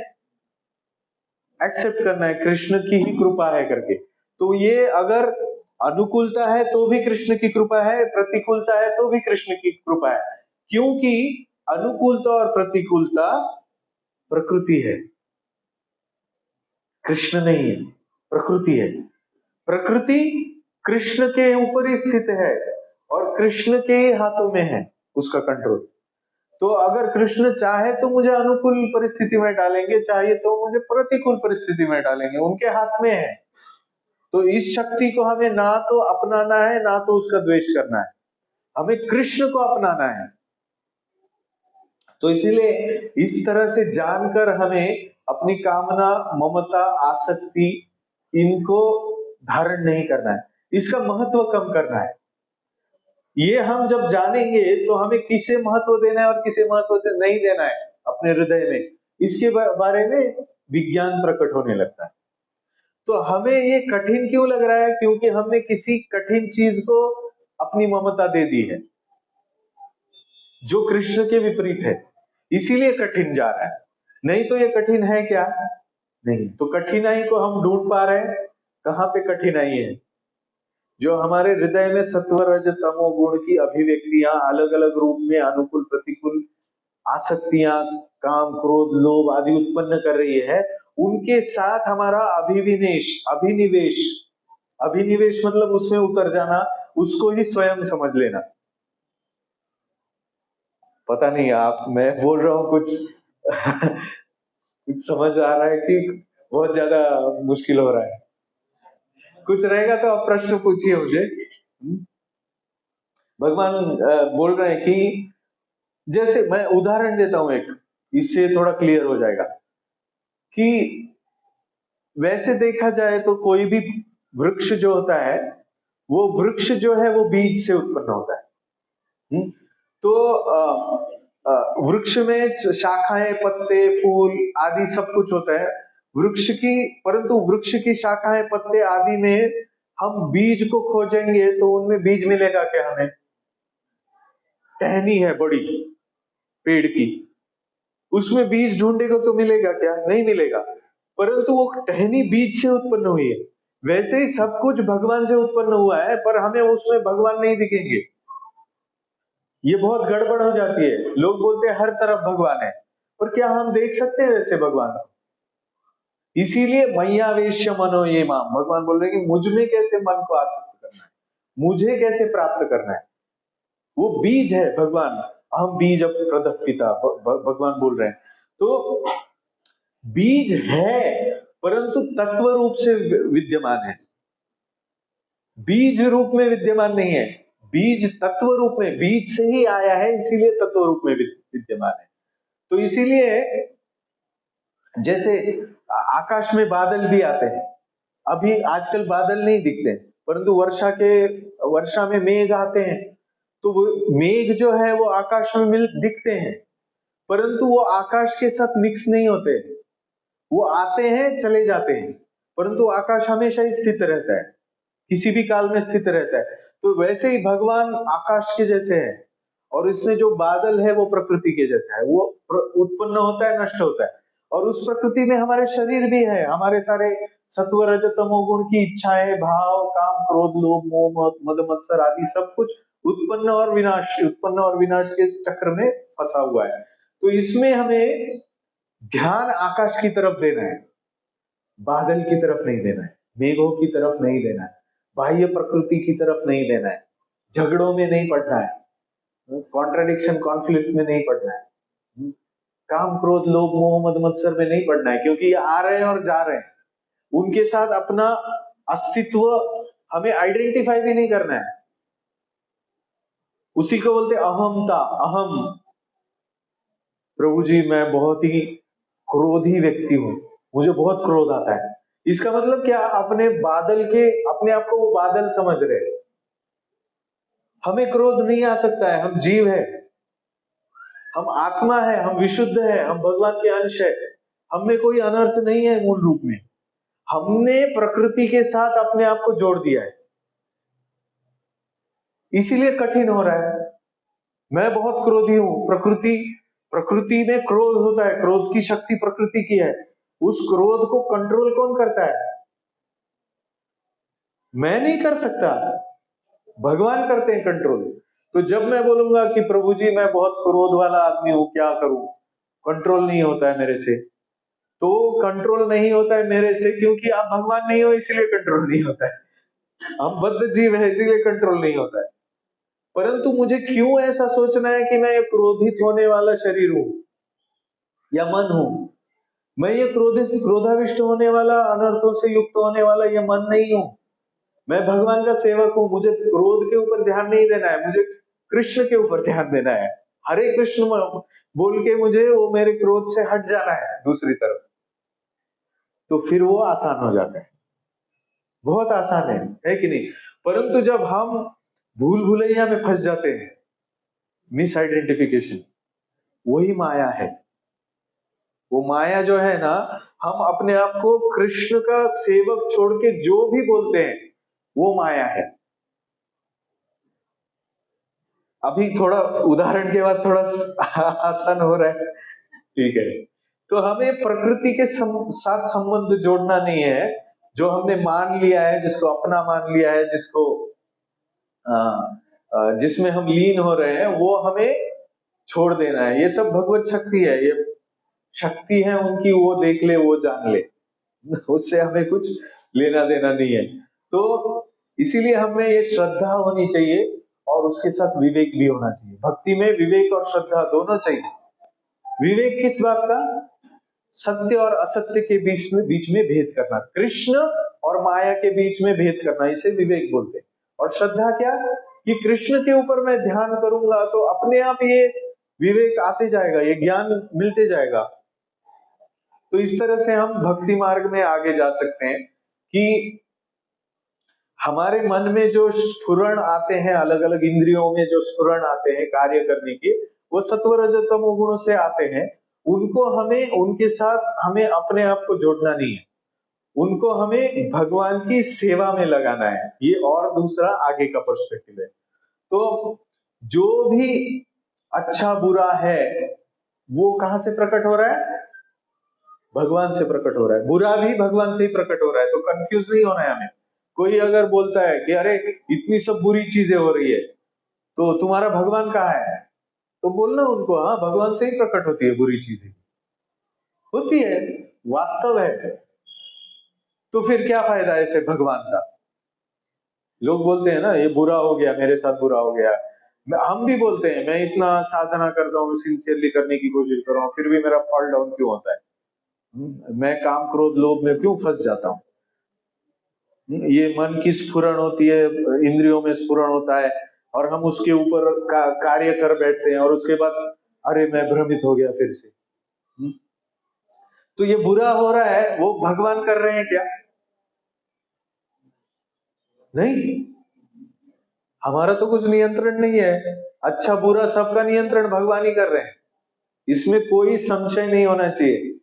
एक्सेप्ट करना है, कृष्ण की ही कृपा है करके। तो ये अगर अनुकूलता है तो भी कृष्ण की कृपा है, प्रतिकूलता है तो भी कृष्ण की कृपा है, क्योंकि अनुकूलता और प्रतिकूलता प्रकृति है, कृष्ण नहीं है, प्रकृति है। प्रकृति कृष्ण के ऊपर ही स्थित है और कृष्ण के हाथों में है उसका कंट्रोल। तो अगर कृष्ण चाहे तो मुझे अनुकूल परिस्थिति में डालेंगे, चाहे तो मुझे प्रतिकूल परिस्थिति में डालेंगे, उनके हाथ में है। तो इस शक्ति को हमें ना तो अपनाना है ना तो उसका द्वेष करना है, हमें कृष्ण को अपनाना है। तो इसीलिए इस तरह से जानकर हमें अपनी कामना, ममता, आसक्ति, इनको धारण नहीं करना है, इसका महत्व कम करना है। ये हम जब जानेंगे तो हमें किसे महत्व देना है और किसे महत्व नहीं देना है अपने हृदय में, इसके बारे में विज्ञान प्रकट होने लगता है। तो हमें ये कठिन क्यों लग रहा है? क्योंकि हमने किसी कठिन चीज को अपनी ममता दे दी है जो कृष्ण के विपरीत है, इसीलिए कठिन जा रहा है। नहीं तो ये कठिन है क्या? नहीं। तो कठिनाई को हम ढूंढ पा रहे हैं, कहां पे कठिनाई है? जो हमारे हृदय में सत्व रज तमो गुण की अभिव्यक्तियां अलग अलग रूप में अनुकूल प्रतिकूल आसक्तियां, काम, क्रोध, लोभ आदि उत्पन्न कर रही है, उनके साथ हमारा अभिनिवेश मतलब उसमें उतर जाना, उसको ही स्वयं समझ लेना। पता नहीं आप, मैं बोल रहा हूं कुछ कुछ समझ आ रहा है कि बहुत ज्यादा मुश्किल हो रहा है? कुछ रहेगा तो आप प्रश्न पूछिए मुझे। भगवान बोल रहे हैं कि जैसे मैं उदाहरण देता हूं एक, इससे थोड़ा क्लियर हो जाएगा कि वैसे देखा जाए तो कोई भी वृक्ष जो होता है वो वृक्ष जो है वो बीज से उत्पन्न होता है। तो वृक्ष में शाखाएं, पत्ते, फूल आदि सब कुछ होता है वृक्ष की, परंतु वृक्ष की शाखाएं, पत्ते आदि में हम बीज को खोजेंगे तो उनमें बीज मिलेगा क्या? हमें टहनी है बड़ी पेड़ की, उसमें बीज ढूंढेगा तो मिलेगा क्या? नहीं मिलेगा। परंतु वो टहनी बीज से उत्पन्न हुई है। वैसे ही सब कुछ भगवान से उत्पन्न हुआ है, पर हमें उसमें भगवान नहीं दिखेंगे। ये बहुत गड़बड़ हो जाती है। लोग बोलते हैं हर तरफ भगवान है, पर क्या हम देख सकते हैं वैसे भगवान को? इसीलिए मैयावेश्य मनो ये माम, भगवान बोल रहे हैं कि मुझ में कैसे मन को आसक्त करना है, मुझे कैसे प्राप्त करना है। वो बीज है भगवान, हम बीज प्रदः पिता, भगवान बोल रहे हैं। तो बीज है, परंतु तत्व रूप से विद्यमान है, बीज रूप में विद्यमान नहीं है। बीज तत्व रूप में, बीज से ही आया है, इसीलिए तत्व रूप में विद्यमान है। तो इसीलिए जैसे आकाश में बादल भी आते हैं, अभी आजकल बादल नहीं दिखते, परंतु वर्षा में मेघ आते हैं। तो वो मेघ जो है वो आकाश में दिखते हैं, परंतु वो आकाश के साथ मिक्स नहीं होते। वो आते हैं चले जाते हैं, परंतु आकाश हमेशा ही स्थित रहता है, किसी भी काल में स्थित रहता है। तो वैसे ही भगवान आकाश के जैसे है, और इसमें जो बादल है वो प्रकृति के जैसा है। वो उत्पन्न होता है, नष्ट होता है, और उस प्रकृति में हमारे शरीर भी है, हमारे सारे सत्व रज तमो गुण की इच्छाएं, भाव, काम, क्रोध, लोभ, मोह, मद, मत्सर आदि सब कुछ उत्पन्न और विनाश के चक्र में फंसा हुआ है। तो इसमें हमें ध्यान आकाश की तरफ देना है, बादल की तरफ नहीं देना है, मेघों की तरफ नहीं देना है, बाह्य प्रकृति की तरफ नहीं देना है, झगड़ों में नहीं पड़ना है, कॉन्ट्राडिक्शन कॉन्फ्लिक्ट में नहीं पड़ना है, काम, क्रोध, लोभ, मोह, मद, मत्सर में नहीं पड़ना है, क्योंकि ये आ रहे हैं और जा रहे हैं। उनके साथ अपना अस्तित्व हमें आइडेंटिफाई भी नहीं करना है। उसी को बोलते अहमता, अहम। प्रभु जी मैं बहुत ही क्रोधी व्यक्ति हूं, मुझे बहुत क्रोध आता है। इसका मतलब क्या? अपने आप को वो बादल समझ रहे। हमें क्रोध नहीं आ सकता है, हम जीव है, हम आत्मा है, हम विशुद्ध है, हम भगवान के अंश है, हम में कोई अनर्थ नहीं है। मूल रूप में हमने प्रकृति के साथ अपने आप को जोड़ दिया है, इसीलिए कठिन हो रहा है। मैं बहुत क्रोधी हूं, प्रकृति में क्रोध होता है, क्रोध की शक्ति प्रकृति की है। उस क्रोध को कंट्रोल कौन करता है? मैं नहीं कर सकता, भगवान करते हैं कंट्रोल। तो जब मैं बोलूंगा कि प्रभु जी मैं बहुत क्रोध वाला आदमी हूं, क्या करूं, कंट्रोल नहीं होता है मेरे से, तो कंट्रोल नहीं होता है मेरे से क्योंकि आप भगवान नहीं हो, इसीलिए कंट्रोल नहीं होता है। हम बद्ध जीव है, इसीलिए कंट्रोल नहीं होता है। परंतु मुझे क्यों ऐसा सोचना है कि मैं ये क्रोधित होने वाला शरीर हूं या मन हूं? मैं ये क्रोधाविष्ट होने वाला, अनर्थों से युक्त होने वाला ये मन नहीं हूं। मैं भगवान का सेवक हूं, मुझे क्रोध के ऊपर ध्यान नहीं देना है, मुझे कृष्ण के ऊपर ध्यान देना है। हरे कृष्ण बोल के मुझे वो मेरे क्रोध से हट जाना है दूसरी तरफ। तो फिर वो आसान हो जाता है, बहुत आसान है कि नहीं? परंतु जब हम भूल भुलैया में फंस जाते हैं, मिस आइडेंटिफिकेशन, वही माया है। वो माया जो है ना, हम अपने आप को कृष्ण का सेवक छोड़ के जो भी बोलते हैं वो माया है। अभी थोड़ा उदाहरण के बाद थोड़ा आसान हो रहा है, ठीक है? तो हमें प्रकृति के साथ संबंध जोड़ना नहीं है। जो हमने मान लिया है, जिसको अपना मान लिया है, जिसमें हम लीन हो रहे हैं, वो हमें छोड़ देना है। ये सब भगवत शक्ति है, ये शक्ति है उनकी, वो देख ले, वो जान ले, उससे हमें कुछ लेना देना नहीं है। तो इसीलिए हमें ये श्रद्धा होनी चाहिए और उसके साथ विवेक भी होना चाहिए। भक्ति में विवेक और श्रद्धा दोनों चाहिए। विवेक किस बात का? सत्य और असत्य के बीच में भेद करना, कृष्ण और माया के बीच में भेद करना, इसे विवेक बोलते हैं। और श्रद्धा क्या? कि कृष्ण के ऊपर मैं ध्यान करूंगा तो अपने आप ये विवेक आते जाएगा, ये ज्ञान मिलते जाएगा। तो इस तरह से हम भक्ति मार्ग में आगे जा सकते हैं कि हमारे मन में जो स्फुरण आते हैं, अलग अलग इंद्रियों में जो स्फुरण आते हैं कार्य करने के, वो सत्व रज तमो गुणों से आते हैं। उनके साथ हमें अपने आप को जोड़ना नहीं है, उनको हमें भगवान की सेवा में लगाना है। ये और दूसरा आगे का पर्सपेक्टिव है। तो जो भी अच्छा बुरा है वो कहां से प्रकट हो रहा है? भगवान से प्रकट हो रहा है। बुरा भी भगवान से ही प्रकट हो रहा है। तो कंफ्यूज नहीं होना है हमें। कोई अगर बोलता है कि अरे इतनी सब बुरी चीजें हो रही है तो तुम्हारा भगवान कहाँ है, तो बोलना उनको, हाँ भगवान से ही प्रकट होती है बुरी चीजें, होती है, वास्तव है। तो फिर क्या फायदा ऐसे भगवान का? लोग बोलते हैं ना ये बुरा हो गया, मेरे साथ बुरा हो गया। हम भी बोलते हैं मैं इतना साधना करता हूँ, सिंसियरली करने की कोशिश कर रहा हूँ, फिर भी मेरा फॉल डाउन क्यों होता है? मैं काम क्रोध लोभ में क्यों फंस जाता हूँ? ये मन की स्फुरण होती है, इंद्रियों में स्फुरण होता है, और हम उसके ऊपर कार्य कर बैठते हैं, और उसके बाद अरे मैं भ्रमित हो गया फिर से। तो ये बुरा हो रहा है, वो भगवान कर रहे हैं क्या? नहीं, हमारा तो कुछ नियंत्रण नहीं है। अच्छा बुरा सबका नियंत्रण भगवान ही कर रहे हैं। इसमें कोई संशय नहीं होना चाहिए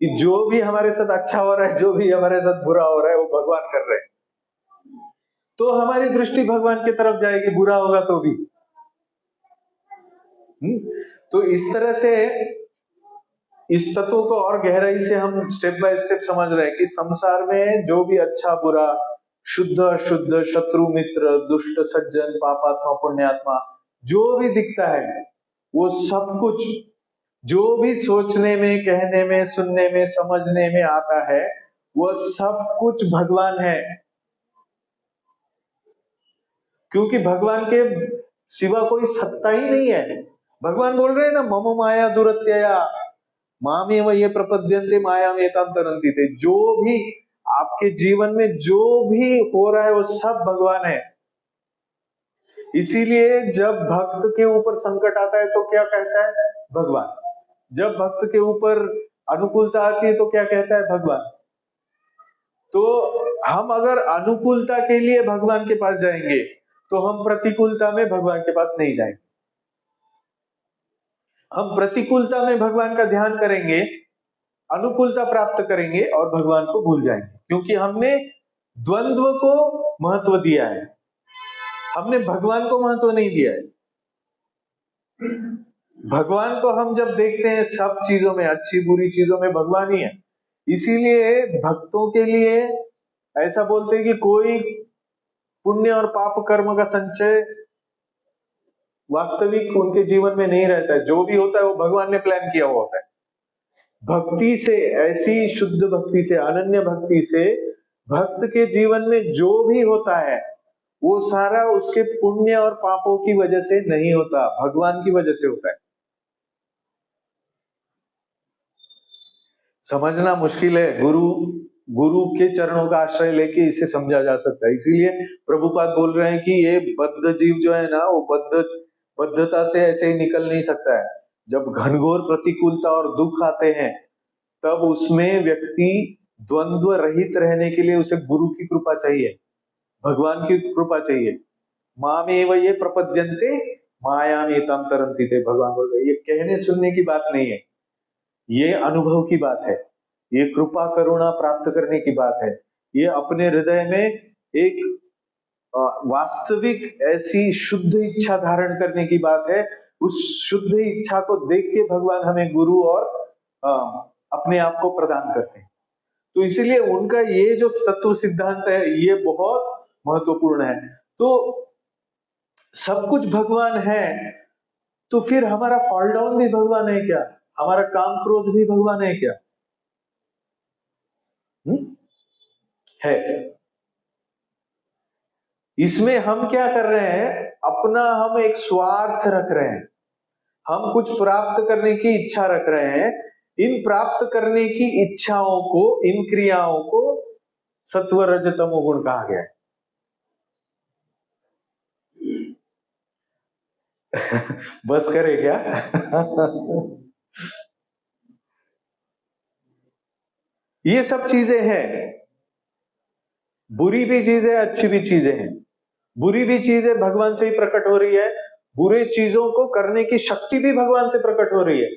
कि जो भी हमारे साथ अच्छा हो रहा है, जो भी हमारे साथ बुरा हो रहा है, वो भगवान कर रहे हैं। तो हमारी दृष्टि भगवान की तरफ जाएगी, बुरा होगा तो भी। तो इस तरह से इस तत्व को और गहराई से हम स्टेप बाय स्टेप समझ रहे हैं कि संसार में जो भी अच्छा बुरा, शुद्ध अशुद्ध, शत्रु मित्र, दुष्ट सज्जन, पापात्मा पुण्यात्मा, जो भी दिखता है, वो सब कुछ जो भी सोचने में, कहने में, सुनने में, समझने में आता है, वह सब कुछ भगवान है। क्योंकि भगवान के सिवा कोई सत्ता ही नहीं है। भगवान बोल रहे हैं ना, मम माया दुरत्यया मामेव ये प्रपद्यन्ते मायाम एताम तरन्ति थे। जो भी आपके जीवन में जो भी हो रहा है वो सब भगवान है। इसीलिए जब भक्त के ऊपर संकट आता है तो क्या कहता है? भगवान। जब भक्त के ऊपर अनुकूलता आती है तो क्या कहता है? भगवान। तो हम अगर अनुकूलता के लिए भगवान के पास जाएंगे तो हम प्रतिकूलता में भगवान के पास नहीं जाएंगे। हम प्रतिकूलता में भगवान का ध्यान करेंगे, अनुकूलता प्राप्त करेंगे और भगवान को भूल जाएंगे, क्योंकि हमने द्वंद्व को महत्व दिया है, हमने भगवान को महत्व नहीं दिया है। भगवान को हम जब देखते हैं सब चीजों में, अच्छी बुरी चीजों में भगवान ही है। इसीलिए भक्तों के लिए ऐसा बोलते हैं कि कोई पुण्य और पाप कर्म का संचय वास्तविक उनके जीवन में नहीं रहता है। जो भी होता है वो भगवान ने प्लान किया हुआ होता है। भक्ति से, ऐसी शुद्ध भक्ति से, अनन्य भक्ति से भक्त के जीवन में जो भी होता है वो सारा उसके पुण्य और पापों की वजह से नहीं होता, भगवान की वजह से होता है। समझना मुश्किल है, गुरु के चरणों का आश्रय लेके इसे समझा जा सकता है। इसीलिए प्रभुपाद बोल रहे हैं कि ये बद्ध जीव जो है ना, वो बद्धता से ऐसे ही निकल नहीं सकता है। जब घनघोर प्रतिकूलता और दुख आते हैं तब उसमें व्यक्ति द्वंद्व रहित रहने के लिए उसे गुरु की कृपा चाहिए, भगवान की कृपा चाहिए। मामेव ये प्रपद्यन्ते मायामेतां तरन्ति थे, भगवान बोल रहे। ये कहने सुनने की बात नहीं है, ये अनुभव की बात है, ये कृपा करुणा प्राप्त करने की बात है। ये अपने हृदय में एक वास्तविक ऐसी शुद्ध इच्छा धारण करने की बात है। उस शुद्ध इच्छा को देख के भगवान हमें गुरु और अपने आप को प्रदान करते हैं। तो इसीलिए उनका ये जो तत्व सिद्धांत है ये बहुत महत्वपूर्ण है। तो सब कुछ भगवान है, तो फिर हमारा फॉल डाउन भी भगवान है क्या? हमारा काम क्रोध भी भगवान है क्या? है। इसमें हम क्या कर रहे हैं? अपना हम एक स्वार्थ रख रहे हैं, हम कुछ प्राप्त करने की इच्छा रख रहे हैं। इन प्राप्त करने की इच्छाओं को, इन क्रियाओं को सत्व रज तमो गुण कहा गया है। बस करे क्या? ये सब चीजें हैं, बुरी भी चीजें, अच्छी भी चीजें हैं। बुरी भी चीजें भगवान से ही प्रकट हो रही है, बुरे चीजों को करने की शक्ति भी भगवान से प्रकट हो रही है।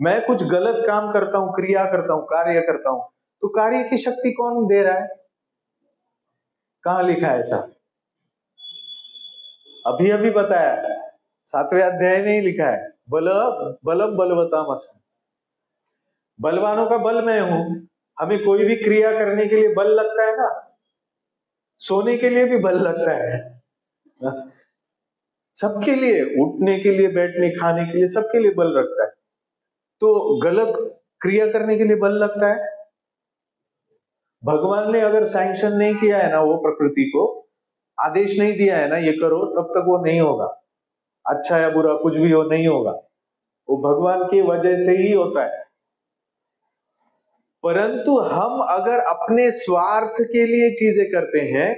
मैं कुछ गलत काम करता हूं, क्रिया करता हूं, कार्य करता हूं, तो कार्य की शक्ति कौन दे रहा है? कहां लिखा है ऐसा? अभी अभी बताया, 7वें अध्याय में ही लिखा है। बल बलम बलवताम अस्मि, बलवानों का बल मैं हूं। हमें कोई भी क्रिया करने के लिए बल लगता है ना, सोने के लिए भी बल लगता है, सबके लिए, उठने के लिए, बैठने, खाने के लिए, सबके लिए बल लगता है। तो गलत क्रिया करने के लिए बल लगता है। भगवान ने अगर सैंक्शन नहीं किया है ना, वो प्रकृति को आदेश नहीं दिया है ना ये करो, तब तक वो नहीं होगा। अच्छा या बुरा कुछ भी हो, नहीं होगा। वो भगवान की वजह से ही होता है। परंतु हम अगर अपने स्वार्थ के लिए चीजें करते हैं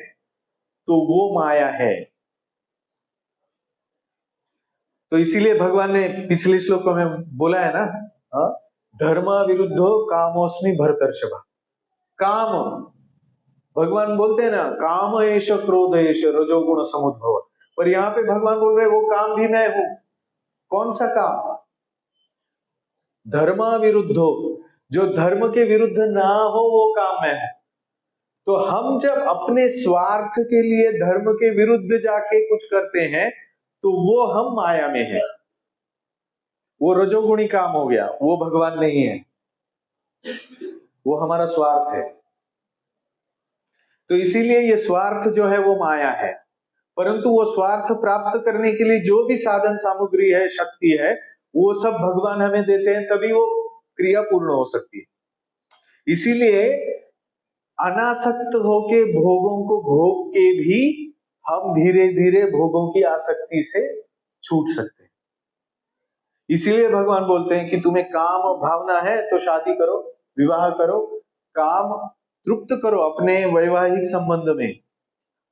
तो वो माया है। तो इसीलिए भगवान ने पिछले श्लोक में बोला है ना, धर्म विरुद्धो कामोस्मि भरतर्षभ। काम, भगवान बोलते हैं ना, काम एष क्रोध एष रजोगुण समुद्भव, पर यहां पे भगवान बोल रहे वो काम भी मैं हूं। कौन सा काम? धर्म विरुद्धो, जो धर्म के विरुद्ध ना हो वो काम मैं हूं। तो हम जब अपने स्वार्थ के लिए धर्म के विरुद्ध जाके कुछ करते हैं तो वो हम माया में हैं, वो रजोगुणी काम हो गया, वो भगवान नहीं है, वो हमारा स्वार्थ है। तो इसीलिए ये स्वार्थ जो है वो माया है। परंतु वो स्वार्थ प्राप्त करने के लिए जो भी साधन सामग्री है, शक्ति है, वो सब भगवान हमें देते हैं, तभी वो क्रिया पूर्ण हो सकती है। इसीलिए अनासक्त होके भोगों को भोग के भी हम धीरे धीरे भोगों की आसक्ति से छूट सकते हैं। इसीलिए भगवान बोलते हैं कि तुम्हें काम भावना है तो शादी करो, विवाह करो, काम तृप्त करो अपने वैवाहिक संबंध में।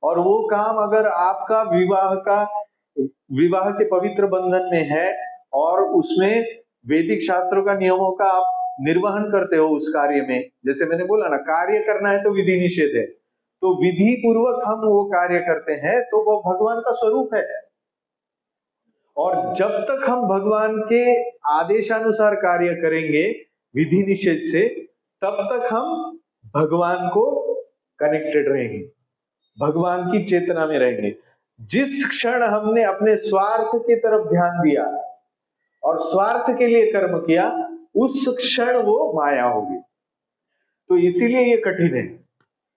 और वो काम अगर आपका विवाह के पवित्र बंधन में है और उसमें वैदिक शास्त्रों का नियमों का आप निर्वहन करते हो उस कार्य में, जैसे मैंने बोला ना, कार्य करना है तो विधि निषेध है, तो विधि पूर्वक हम वो कार्य करते हैं तो वो भगवान का स्वरूप है। और जब तक हम भगवान के आदेशानुसार कार्य करेंगे विधि निषेध से, तब तक हम भगवान को कनेक्टेड रहेंगे, भगवान की चेतना में रहेंगे। जिस क्षण हमने अपने स्वार्थ की तरफ ध्यान दिया और स्वार्थ के लिए कर्म किया, उस क्षण वो माया होगी। तो इसीलिए ये कठिन है,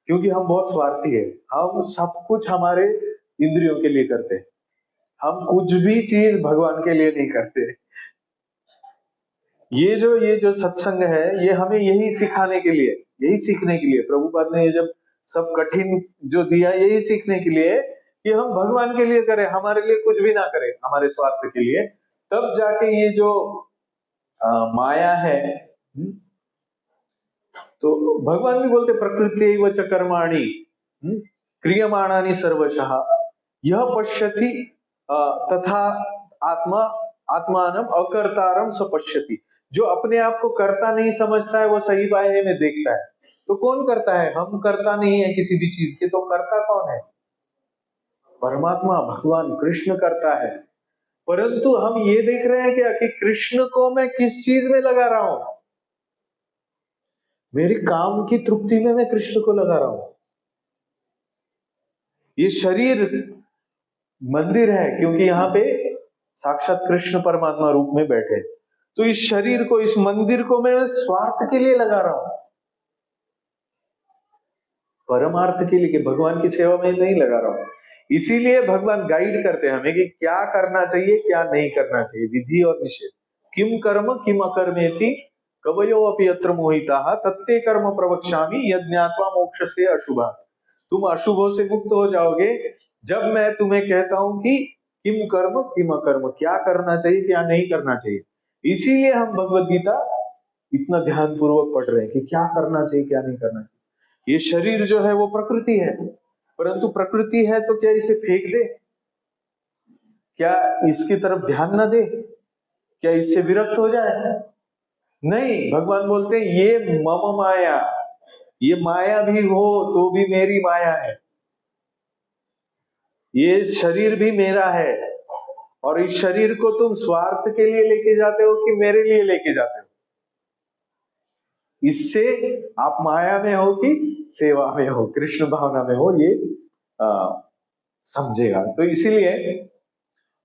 क्योंकि हम बहुत स्वार्थी है। हम सब कुछ हमारे इंद्रियों के लिए करते हैं, हम कुछ भी चीज भगवान के लिए नहीं करते। ये जो सत्संग है, ये हमें यही सिखाने के लिए, यही सीखने के लिए प्रभुपाद ने ये जब सब कठिन जो दिया, यही सीखने के लिए कि हम भगवान के लिए करें, हमारे लिए कुछ भी ना करें, हमारे स्वार्थ के लिए। तब जाके ये जो माया है, तो भगवान भी बोलते प्रकृति व च कर्माणि क्रियमाणानि सर्वशः यह पश्यति तथा आत्मा आत्मानम अकर्तारम स पश्यति। जो अपने आप को कर्ता नहीं समझता है वो सही मायने में देखता है। तो कौन करता है? हम करता नहीं है किसी भी चीज के, तो करता कौन है? परमात्मा, भगवान कृष्ण करता है। परंतु हम ये देख रहे हैं क्या कि कृष्ण को मैं किस चीज में लगा रहा हूं? मेरी काम की तृप्ति में मैं कृष्ण को लगा रहा हूं। ये शरीर मंदिर है क्योंकि यहाँ पे साक्षात कृष्ण परमात्मा रूप में बैठे, तो इस शरीर को, इस मंदिर को मैं स्वार्थ के लिए लगा रहा हूं, परमार्थ के लिए, कि भगवान की सेवा में नहीं लगा रहा हूं। इसीलिए भगवान गाइड करते हैं हमें कि क्या करना चाहिए, क्या नहीं करना चाहिए, विधि और निषेध। किम कर्म किम अकर्मेति कवयो अपि यत्र मोहिताः तत्ते कर्म प्रवक्ष्यामि यद् ज्ञात्वा मोक्षसे अशुभात्। तुम अशुभों से मुक्त हो जाओगे जब मैं तुम्हें कहता हूं कि किम कर्म किम अकर्म, क्या करना चाहिए क्या नहीं करना चाहिए। इसीलिए हम भगवद गीता इतना ध्यान पूर्वक पढ़ रहे हैं कि क्या करना चाहिए क्या नहीं करना चाहिए। ये शरीर जो है वो प्रकृति है, परंतु प्रकृति है तो क्या इसे फेंक दे? क्या इसकी तरफ ध्यान ना दे? क्या इससे विरक्त हो जाए? नहीं, भगवान बोलते हैं ये मम माया, ये माया भी हो तो भी मेरी माया है, ये शरीर भी मेरा है। और इस शरीर को तुम स्वार्थ के लिए लेके जाते हो कि मेरे लिए लेके जाते हो? इससे आप माया में हो कि सेवा में हो, कृष्ण भावना में हो, ये समझेगा। तो इसीलिए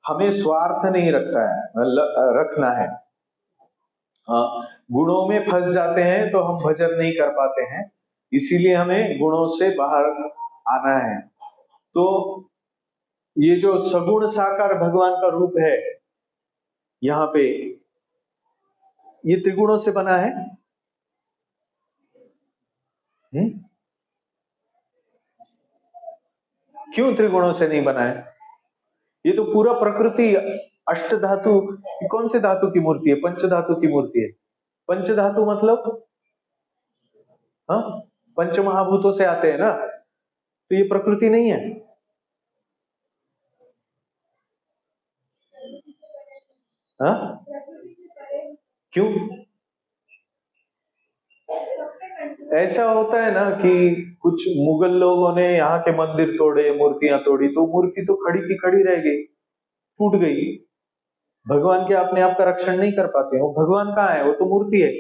हमें स्वार्थ नहीं रखना है। गुणों में फंस जाते हैं तो हम भजन नहीं कर पाते हैं, इसीलिए हमें गुणों से बाहर आना है। तो ये जो सगुण साकार भगवान का रूप है यहाँ पे, ये त्रिगुणों से बना है। क्यों त्रिगुणों से नहीं बना है? ये तो पूरा प्रकृति अष्ट धातु, कौन से धातु की मूर्ति है? पंच धातु की मूर्ति है। पंच धातु मतलब हाँ, पंच महाभूतों से आते हैं ना, तो ये प्रकृति नहीं है। हाँ, क्यों? ऐसा होता है ना कि कुछ मुगल लोगों ने यहाँ के मंदिर तोड़े, मूर्तियां तोड़ी, तो मूर्ति तो खड़ी की खड़ी रह गई, टूट गई। भगवान के अपने आप का रक्षण नहीं कर पाते, वो भगवान कहाँ है? वो तो मूर्ति है।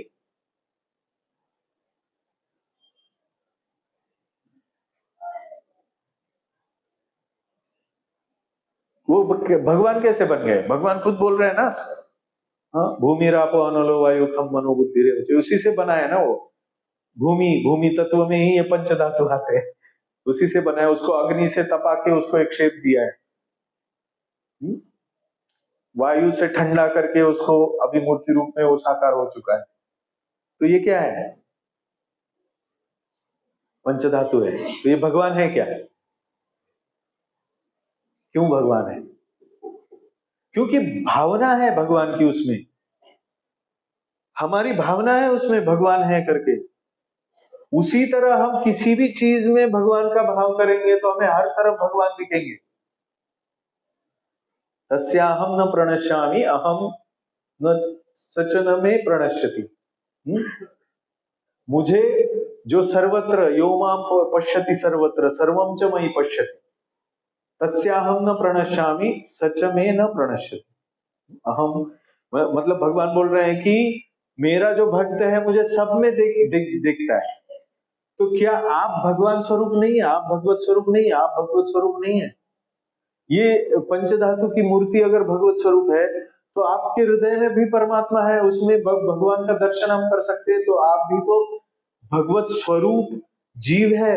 वो भगवान कैसे बन गए? भगवान खुद बोल रहे हैं ना, हाँ, भूमि रापो अनलो वायु खम मनो बुद्धि रे, उसी से बना है ना वो। भूमि तत्व में ही ये पंच धातु आते हैं, उसी से बना है। उसको अग्नि से तपा के उसको एक शेप दिया है, वायु से ठंडा करके उसको अभी मूर्ति रूप में वो साकार हो चुका है। तो ये क्या है? पंच धातु है। तो ये भगवान है क्या? क्यों भगवान है? क्योंकि भावना है भगवान की उसमें, हमारी भावना है उसमें भगवान है करके। उसी तरह हम किसी भी चीज में भगवान का भाव करेंगे तो हमें हर तरफ भगवान दिखेंगे। तस्याहम न प्रणश्यामि अहम न सचन में प्रणश्यति। मुझे जो सर्वत्र यो माम पश्यति सर्वत्र सर्वम च मयि पश्यति तस्याहम न प्रणश्यामि सच में न प्रणश्यति। अहम मतलब भगवान बोल रहे हैं कि मेरा जो भक्त है मुझे सब में दिखता है। तो क्या आप भगवान स्वरूप नहीं है? आप भगवत स्वरूप नहीं है? आप भगवत स्वरूप नहीं है? ये पंचधातु की मूर्ति अगर भगवत स्वरूप है तो आपके हृदय में भी परमात्मा है, उसमें भगवान का दर्शन हम कर सकते हैं। तो आप भी तो भगवत स्वरूप जीव है,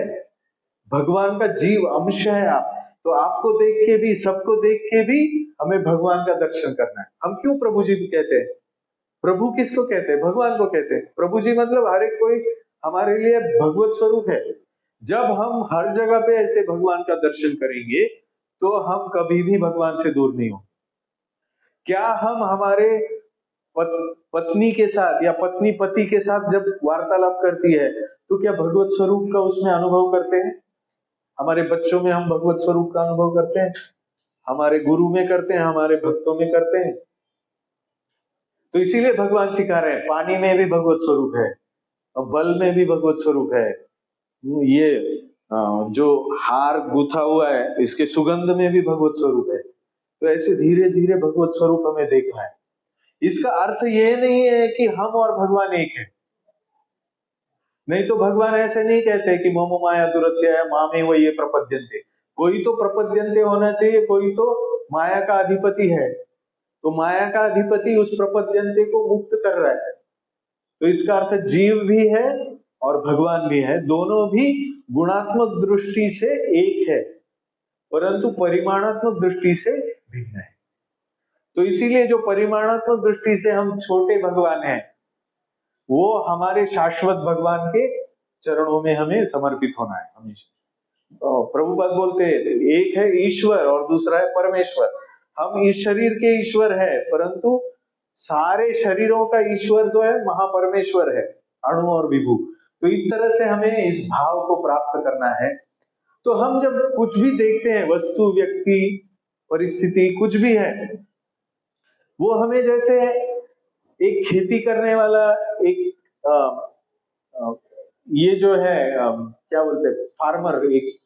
भगवान का जीव अंश है आप। तो आपको देख के भी, सबको देख के भी हमें भगवान का दर्शन करना है। हम क्यों प्रभु जी कहते हैं? प्रभु किसको कहते हैं? भगवान को कहते हैं। प्रभु जी मतलब हर एक कोई हमारे लिए भगवत स्वरूप है। जब हम हर जगह पे ऐसे भगवान का दर्शन करेंगे तो हम कभी भी भगवान से दूर नहीं होंगे। क्या हम हमारे पत्नी के साथ या पत्नी पति के साथ जब वार्तालाप करती है तो क्या भगवत स्वरूप का उसमें अनुभव करते हैं? हमारे बच्चों में हम भगवत स्वरूप का अनुभव करते हैं, हमारे गुरु में करते हैं, हमारे भक्तों में करते हैं। तो इसीलिए भगवान सिखा रहे हैं पानी में भी भगवत स्वरूप है और बल में भी भगवत स्वरूप है। ये जो हार गुथा हुआ है इसके सुगंध में भी भगवत स्वरूप है। तो ऐसे धीरे धीरे भगवत स्वरूप हमें देखना है। इसका अर्थ ये नहीं है कि हम और भगवान एक है। नहीं तो भगवान ऐसे नहीं कहते कि मम माया दुरत्या मामे वो ये प्रपद्यन्ते। कोई तो प्रपद्यन्ते होना चाहिए, कोई तो माया का अधिपति है। तो माया का अधिपति उस प्रपद्यन्ते को मुक्त कर रहा है। तो इसका अर्थ जीव भी है और भगवान भी है, दोनों भी गुणात्मक दृष्टि से एक है परंतु परिमाणात्मक दृष्टि से भिन्न है। तो इसीलिए जो परिमाणात्मक दृष्टि से हम छोटे भगवान हैं वो हमारे शाश्वत भगवान के चरणों में हमें समर्पित होना है हमेशा। प्रभुपाद बोलते हैं एक है ईश्वर और दूसरा है परमेश्वर। हम इस शरीर के ईश्वर है परंतु सारे शरीरों का ईश्वर जो है महापरमेश्वर है, अणु और विभु। तो इस तरह से हमें इस भाव को प्राप्त करना है। तो हम जब कुछ भी देखते हैं, वस्तु, व्यक्ति, परिस्थिति, कुछ भी है, वो हमें जैसे एक खेती करने वाला एक ये जो है क्या बोलते हैं फार्मर, एक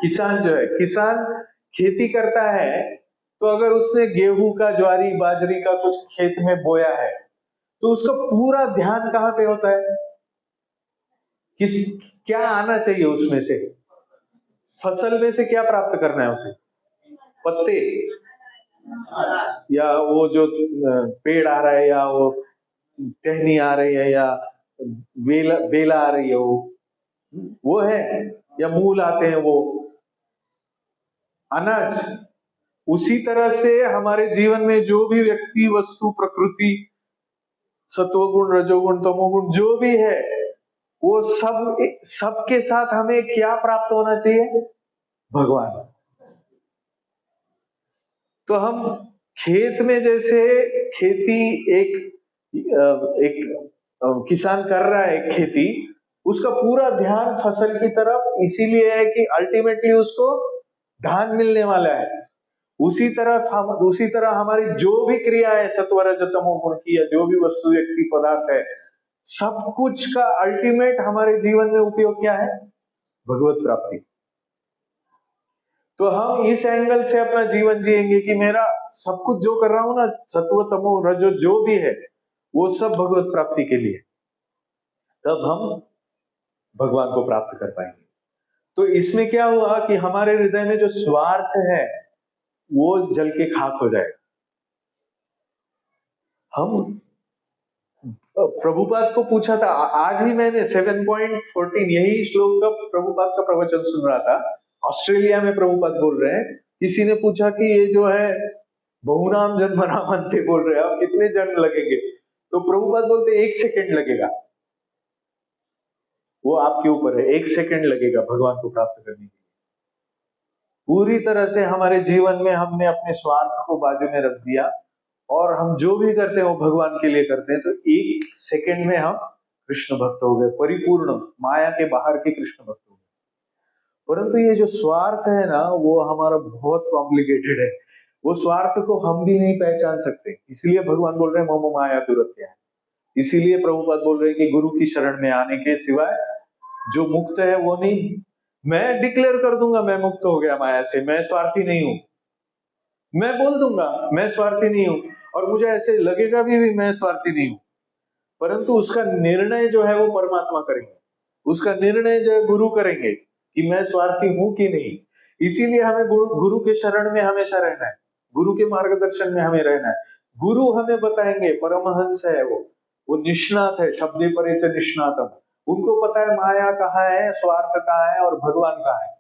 किसान जो है, किसान खेती करता है तो अगर उसने गेहूं का, ज्वारी, बाजरी का कुछ खेत में बोया है तो उसका पूरा ध्यान कहाँ पे होता है? किस क्या आना चाहिए उसमें से, फसल में से क्या प्राप्त करना है उसे? पत्ते या वो जो पेड़ आ रहा है या वो टहनी आ रही है या बेला आ रही है, वो है, या मूल आते हैं वो अनाज। उसी तरह से हमारे जीवन में जो भी व्यक्ति, वस्तु, प्रकृति, सत्वगुण, रजोगुण, तमोगुण जो भी है, वो सबके साथ हमें क्या प्राप्त होना चाहिए? भगवान। तो हम खेत में जैसे खेती एक किसान कर रहा है खेती, उसका पूरा ध्यान फसल की तरफ इसीलिए है कि अल्टीमेटली उसको धान मिलने वाला है। उसी तरह हमारी जो भी क्रिया है सत्व रज तमो गुण की, या जो भी वस्तु, व्यक्ति, पदार्थ है, सब कुछ का अल्टीमेट हमारे जीवन में उपयोग क्या है? भगवत प्राप्ति। तो हम इस एंगल से अपना जीवन जिएंगे कि मेरा सब कुछ जो कर रहा हूं ना, सत्व तमो रजो जो भी है, वो सब भगवत प्राप्ति के लिए, तब हम भगवान को प्राप्त कर पाएंगे। तो इसमें क्या हुआ कि हमारे हृदय में जो स्वार्थ है वो जल के खाक हो जाएगा। हम प्रभुपाद को पूछा था, आज ही मैंने 7.14 यही श्लोक का प्रभुपाद का प्रवचन सुन रहा था। ऑस्ट्रेलिया में प्रभुपाद बोल रहे हैं, किसी ने पूछा कि ये जो है बहुनाम जन्म नामन्ते बोल रहे हैं, अब कितने जन्म लगेंगे? तो प्रभुपाद बोलते 1 सेकंड लगेगा, वो आपके ऊपर है, 1 सेकंड लगेगा भगवान को प्राप्त करने के लिए। पूरी तरह से हमारे जीवन में हमने अपने स्वार्थ को बाजू में रख दिया और हम जो भी करते हैं वो भगवान के लिए करते हैं, तो 1 सेकंड में हम कृष्ण भक्त हो गए, परिपूर्ण माया के बाहर के कृष्ण भक्त हो गए। परंतु ये जो स्वार्थ है ना, वो हमारा बहुत कॉम्प्लिकेटेड है। वो स्वार्थ को हम भी नहीं पहचान सकते, इसलिए भगवान बोल रहे हैं मम माया दुरत्या है। इसीलिए प्रभुपाद बोल रहे हैं कि गुरु की शरण में आने के सिवाय जो मुक्त है वो नहीं। मैं डिक्लेयर कर दूंगा मैं मुक्त हो गया माया से, मैं स्वार्थी नहीं हूं, मैं बोल दूंगा मैं स्वार्थी नहीं हूं, और मुझे ऐसे लगेगा भी मैं स्वार्थी नहीं हूं, परंतु उसका निर्णय जो है वो परमात्मा करेंगे, उसका निर्णय जो है गुरु करेंगे कि मैं स्वार्थी हूं कि नहीं। इसीलिए हमें गुरु के शरण में हमेशा रहना है, गुरु के मार्गदर्शन में हमें रहना है। गुरु हमें बताएंगे, परमहंस है वो निष्णात है, शब्दे परे च निष्णातम, उनको पता है माया कहाँ है, स्वार्थ कहाँ है और भगवान कहाँ है।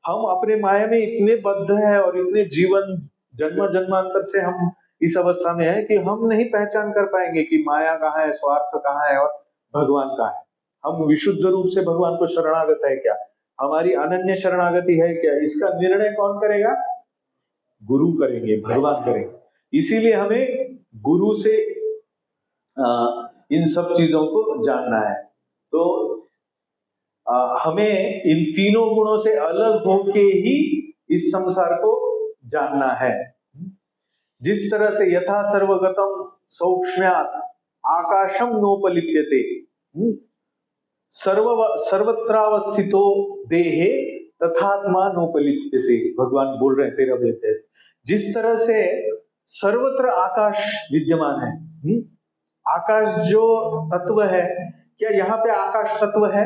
हम अपने माया में इतने बद्ध है और इतने जीवन जन्म जन्मांतर से हम इस अवस्था में है कि हम नहीं पहचान कर पाएंगे कि माया कहाँ है, स्वार्थ कहाँ है और भगवान कहाँ है। हम विशुद्ध रूप से भगवान को शरणागत है क्या, हमारी अनन्य शरणागति है क्या, इसका निर्णय कौन करेगा? गुरु करेंगे, भगवान करेंगे। इसीलिए हमें गुरु से इन सब चीजों को जानना है। तो हमें इन तीनों गुणों से अलग होके ही इस संसार को जानना है। जिस तरह से यथा सर्वगतम सौक्ष्म्यात् आकाशम नोपलिप्यते, सर्वत्रावस्थितो देहे तथात्मा नोपलिप्यते, भगवान बोल रहे हैं 13वें अध्याय। जिस तरह से सर्वत्र आकाश विद्यमान है, आकाश जो तत्व है, क्या यहाँ पे आकाश तत्व है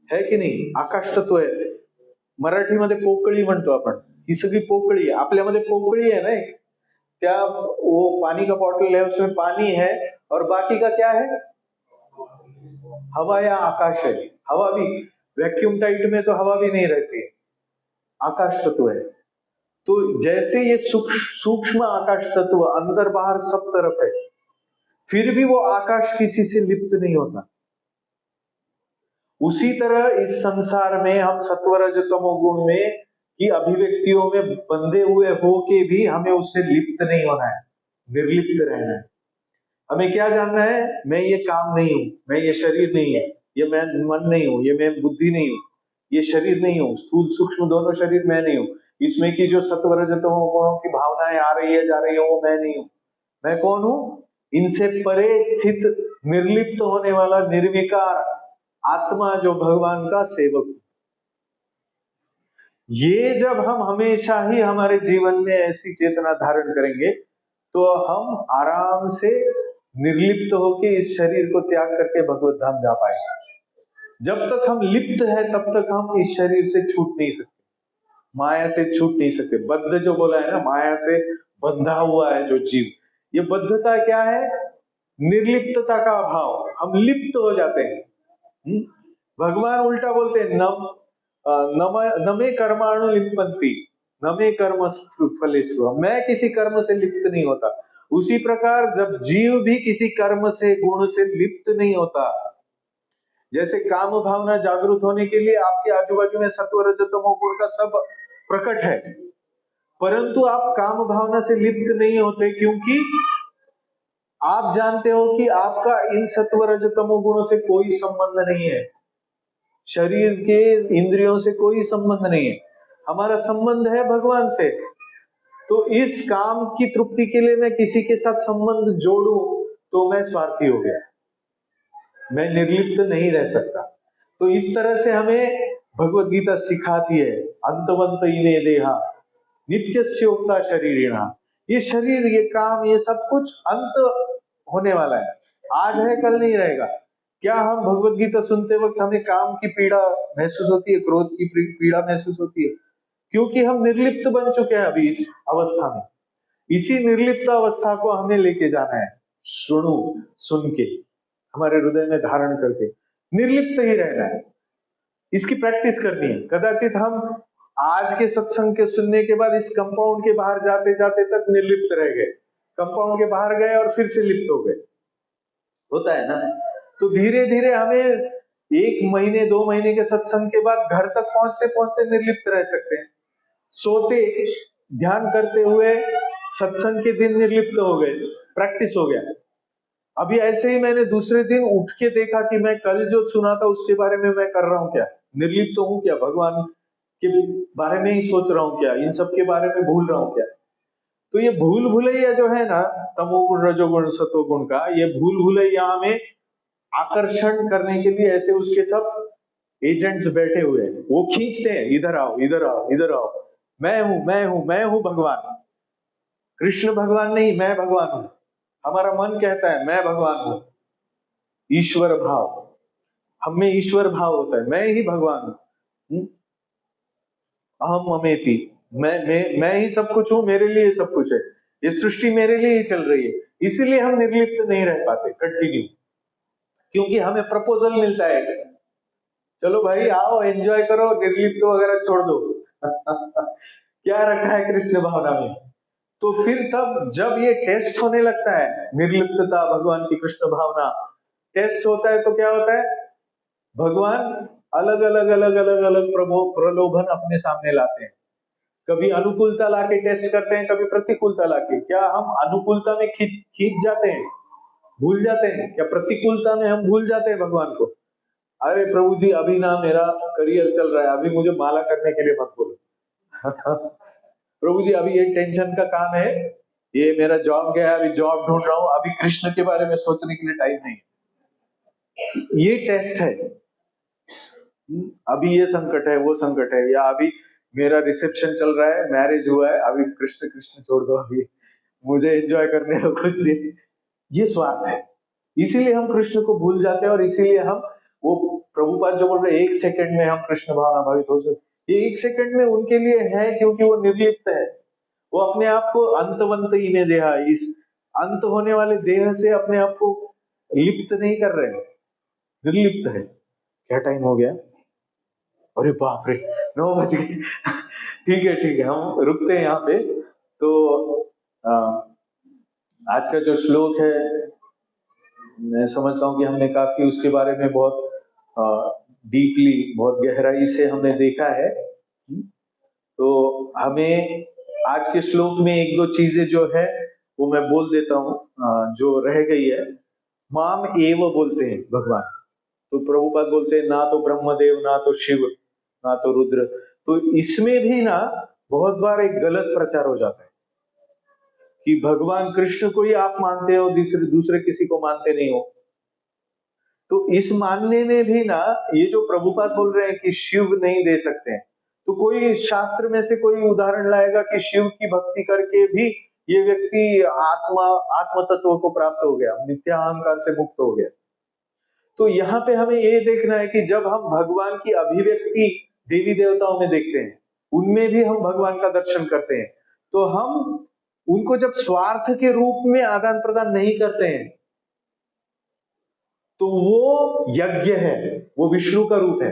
कि नहीं? आकाश तत्व है। मराठीमध्ये पोकळी म्हणतो आपण, ही सगळी पोकळी आहे, आपल्यामध्ये पोकळी है ना एक, क्या वो पानी का बॉटल है, उसमें पानी है और बाकी का क्या है? हवा या आकाश है। हवा भी वैक्यूम टाइट में तो हवा भी नहीं रहती है, आकाश तत्व है। तो जैसे ये सूक्ष्म आकाश तत्व अंदर बाहर सब तरफ है, फिर भी वो आकाश किसी से लिप्त नहीं होता। उसी तरह इस संसार में हम सत्व रज तमो गुण में की अभिव्यक्तियों में बंधे हुए होके भी हमें उससे लिप्त नहीं होना है, निर्लिप्त रहना है। हमें क्या जानना है? मैं ये काम नहीं हूं, मैं ये शरीर नहीं है, ये मैं मन नहीं हूं, ये मैं बुद्धि नहीं हूं, ये शरीर नहीं हूं, स्थूल सूक्ष्म दोनों शरीर मैं नहीं हूं। इसमें की जो सत्व रज तमो गुणों की भावनाएं आ रही है जा रही है वो मैं नहीं हूं। मैं कौन हूं? इनसे परे स्थित निर्लिप्त होने वाला निर्विकार आत्मा, जो भगवान का सेवक। ये जब हम हमेशा ही हमारे जीवन में ऐसी चेतना धारण करेंगे तो हम आराम से निर्लिप्त होकर इस शरीर को त्याग करके भगवत धाम जा पाएंगे। जब तक हम लिप्त है तब तक हम इस शरीर से छूट नहीं सकते। माया से छूट नहीं सकते। बद्ध जो बोला है ना, माया से बंधा हुआ है जो जीव, ये बद्धता क्या है? निर्लिप्तता का अभाव, हम लिप्त हो जाते हैं। भगवान उल्टा बोलते हैं, नमे कर्माणु लिप्पन्ति नमे कर्म फलेषु, मैं किसी कर्म से लिप्त नहीं होता। उसी प्रकार जब जीव भी किसी कर्म से, गुण से लिप्त नहीं होता, जैसे काम भावना जागृत होने के लिए आपके आजू बाजू में सत्व रज तमो गुण का सब प्रकट है, परंतु आप काम भावना से लिप्त नहीं होते, क्योंकि आप जानते हो कि आपका इन सत्व रज तमो गुणों से कोई संबंध नहीं है, शरीर के इंद्रियों से कोई संबंध नहीं है, हमारा संबंध है भगवान से। तो इस काम की तृप्ति के लिए मैं किसी के साथ संबंध जोड़ूं तो मैं स्वार्थी हो गया, मैं निर्लिप्त नहीं रह सकता। तो इस तरह से हमें भगवत गीता सिखाती है, अंतवंत इमे देहा नित्यस्योक्ता शरीरिणा, ये शरीर, ये काम, ये सब कुछ अंत होने वाला है, आज है कल नहीं रहेगा। क्या हम भगवत गीता सुनते वक्त हमें काम की पीड़ा महसूस होती है, क्रोध की पीड़ा महसूस होती है? क्योंकि हम निर्लिप्त बन चुके हैं अभी इस अवस्था में। इसी निर्लिप्त अवस्था को हमें लेके जाना है, सुनो, सुन के, हमारे हृदय में धारण करके निर्लिप्त ही रहना है, इसकी प्रैक्टिस करनी है। कदाचित हम आज के सत्संग के सुनने के बाद इस कंपाउंड के बाहर जाते जाते तक निर्लिप्त रह गए, कंपाउंड के बाहर गए और फिर से लिप्त हो गए, होता है ना। तो धीरे धीरे हमें 1 महीने 2 महीने के सत्संग के बाद घर तक पहुंचते पहुंचते निर्लिप्त रह सकते हैं। सोते ध्यान करते हुए सत्संग के दिन निर्लिप्त हो गए, प्रैक्टिस हो गया। अभी ऐसे ही मैंने दूसरे दिन उठ के देखा कि मैं कल जो सुना था उसके बारे में मैं कर रहा हूं क्या, निर्लिप्त हूं क्या, भगवान के बारे में ही सोच रहा हूं क्या, इन सब के बारे में भूल रहा हूं क्या। तो ये भूल भुलैया जो है ना, तमोगुण रजोगुण सतोगुण का, ये भूल भुलैया में आकर्षण करने के लिए ऐसे उसके सब एजेंट्स बैठे हुए हैं, वो खींचते हैं, इधर आओ इधर आओ इधर आओ, मैं हूं मैं हूं मैं हूं भगवान। कृष्ण भगवान नहीं, मैं भगवान हूं। हमारा मन कहता है मैं भगवान हूं, ईश्वर भाव, हम में ईश्वर भाव होता है, मैं ही भगवान हूं, अहम ममेति, मैं ही सब कुछ हूं, मेरे लिए सब कुछ है, ये सृष्टि मेरे लिए ही चल रही है। इसीलिए हम निर्लिप्त नहीं रह पाते कंटिन्यू, क्योंकि हमें प्रपोजल मिलता है, चलो भाई आओ एंजॉय करो, निर्लिप्त वगैरह छोड़ दो क्या रखा है कृष्ण भावना में। तो फिर तब जब ये टेस्ट होने लगता है, निर्लिप्तता, भगवान की कृष्ण भावना टेस्ट होता है, तो क्या होता है, भगवान अलग अलग अलग अलग अलग प्रलोभन अपने सामने लाते हैं। कभी अनुकूलता लाके टेस्ट करते हैं, कभी प्रतिकूलता लाके। क्या हम अनुकूलता में खींच जाते हैं, भूल जाते हैं क्या? प्रतिकूलता में हम भूल जाते हैं भगवान को। अरे प्रभु जी अभी ना मेरा करियर चल रहा है, अभी मुझे माला करने के लिए मत बोलो प्रभु जी अभी ये टेंशन का काम है, ये मेरा जॉब गया, अभी जॉब ढूंढ रहा हूं, अभी कृष्ण के बारे में सोचने के लिए टाइम नहीं। ये टेस्ट है, अभी ये संकट है, वो संकट है, या अभी मेरा रिसेप्शन चल रहा है, मैरिज हुआ है, अभी कृष्ण कृष्ण छोड़ दो, अभी मुझे एंजॉय करने दो कुछ दिन। ये स्वार्थ है, इसीलिए हम कृष्ण को भूल जाते हैं। और इसीलिए हम, वो प्रभुपाद जो बोल रहे 1 सेकंड में हम कृष्ण भावना भावित हो जाते, ये 1 सेकंड में उनके लिए है क्योंकि वो निर्लिप्त है, वो अपने आप को अंतवंत इमे देहा, इस अंत होने वाले देह से अपने आप को लिप्त नहीं कर रहे, निर्लिप्त है। क्या टाइम हो गया? अरे बाप रे 9 बज गए ठीक है हम रुकते हैं यहाँ पे। तो आज का जो श्लोक है, मैं समझता हूँ कि हमने काफी उसके बारे में बहुत डीपली, बहुत गहराई से हमने देखा है। तो हमें आज के श्लोक में 1-2 चीजें जो है वो मैं बोल देता हूँ, जो रह गई है। माम एव बोलते हैं भगवान, तो प्रभुपाद बोलते हैं ना तो ब्रह्मदेव, ना तो शिव, ना तो रुद्र। तो इसमें भी ना बहुत बार एक गलत प्रचार हो जाता है कि भगवान कृष्ण को ही आप मानते हो, दूसरे किसी को मानते नहीं हो। तो इस मानने में भी ना, ये जो प्रभुपाद बोल रहे हैं कि शिव नहीं दे सकते हैं, तो कोई शास्त्र में से कोई उदाहरण लाएगा कि शिव की भक्ति करके भी ये व्यक्ति आत्म तत्व को प्राप्त हो गया, मिथ्या अहंकार से मुक्त हो गया। तो यहाँ पे हमें ये देखना है कि जब हम भगवान की अभिव्यक्ति देवी देवताओं में देखते हैं, उनमें भी हम भगवान का दर्शन करते हैं। तो हम उनको जब स्वार्थ के रूप में आदान प्रदान नहीं करते हैं तो वो यज्ञ है, वो विष्णु का रूप है।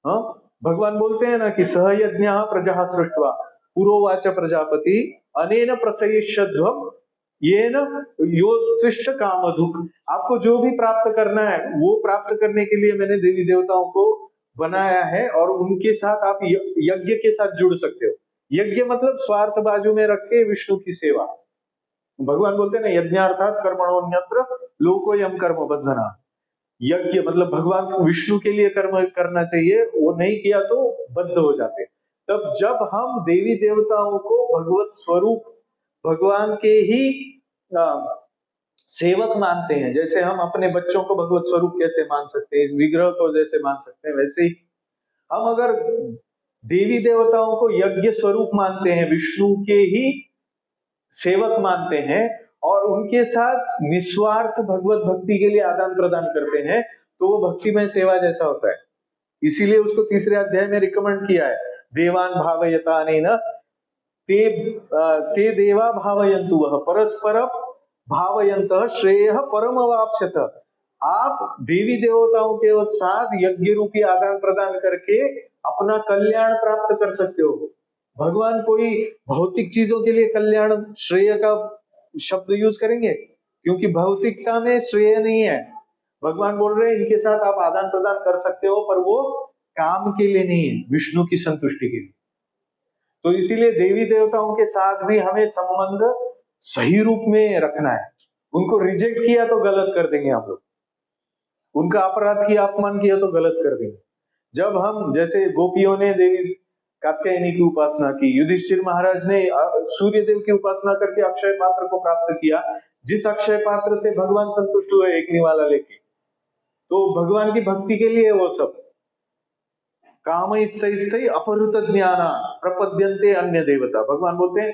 हाँ, भगवान बोलते हैं ना कि सहयज्ञ प्रजा सृष्टवा पुरोवाच प्रजापति अनेन प्रसयिष्यध्वम येन योत्तिष्ठ कामधुक। आपको जो भी प्राप्त करना है वो प्राप्त करने के लिए मैंने देवी देवताओं को बनाया है और उनके साथ आप यज्ञ के साथ जुड़ सकते हो। यज्ञ मतलब स्वार्थ बाजू में रख के विष्णु की सेवा। भगवान बोलते हैं ना यज्ञार्थात कर्मणोन्यत्र लोकोयम कर्म बंधना। यज्ञ मतलब भगवान विष्णु के लिए कर्म करना चाहिए, वो नहीं किया तो बद्ध हो जाते। तब जब हम देवी देवताओं को भगवत स्वरूप भगवान के ही सेवक मानते हैं, जैसे हम अपने बच्चों को भगवत स्वरूप कैसे मान सकते हैं, इस विग्रह को जैसे मान सकते हैं, वैसे ही हम अगर देवी देवताओं को यज्ञ स्वरूप मानते हैं, विष्णु के ही सेवक मानते हैं और उनके साथ निस्वार्थ भगवत भक्ति के लिए आदान प्रदान करते हैं, तो वो भक्तिमय सेवा जैसा होता है। इसीलिए उसको तीसरे अध्याय में रिकमेंड किया है, देवान भावयता अनेन ते देवा भावयन्तु वह परस्पर भावयन्तः श्रेयः परमवाप्स्यत। आप देवी देवताओं के साथ यज्ञ रूपी आदान प्रदान करके अपना कल्याण प्राप्त कर सकते हो। भगवान कोई भौतिक चीजों के लिए कल्याण श्रेय का शब्द यूज करेंगे? क्योंकि भौतिकता में श्रेय नहीं है। भगवान बोल रहे हैं इनके साथ आप आदान प्रदान कर सकते हो, पर वो काम के लिए नहीं है, विष्णु की संतुष्टि के लिए। तो इसीलिए देवी देवताओं के साथ भी हमें संबंध सही रूप में रखना है। उनको रिजेक्ट किया तो गलत कर देंगे हम लोग, उनका अपराध किया, अपमान किया तो गलत कर देंगे। जब हम जैसे गोपियों ने देवी कात्यायनी की उपासना की, युधिष्ठिर महाराज ने सूर्य देव की उपासना करके अक्षय पात्र को प्राप्त किया, जिस अक्षय पात्र से भगवान संतुष्ट हुए एक निवाला लेके, तो भगवान की भक्ति के लिए वो सब। काम स्थै अपहृत ज्ञाना प्रपद्यन्ते अन्य देवता। भगवान बोलते हैं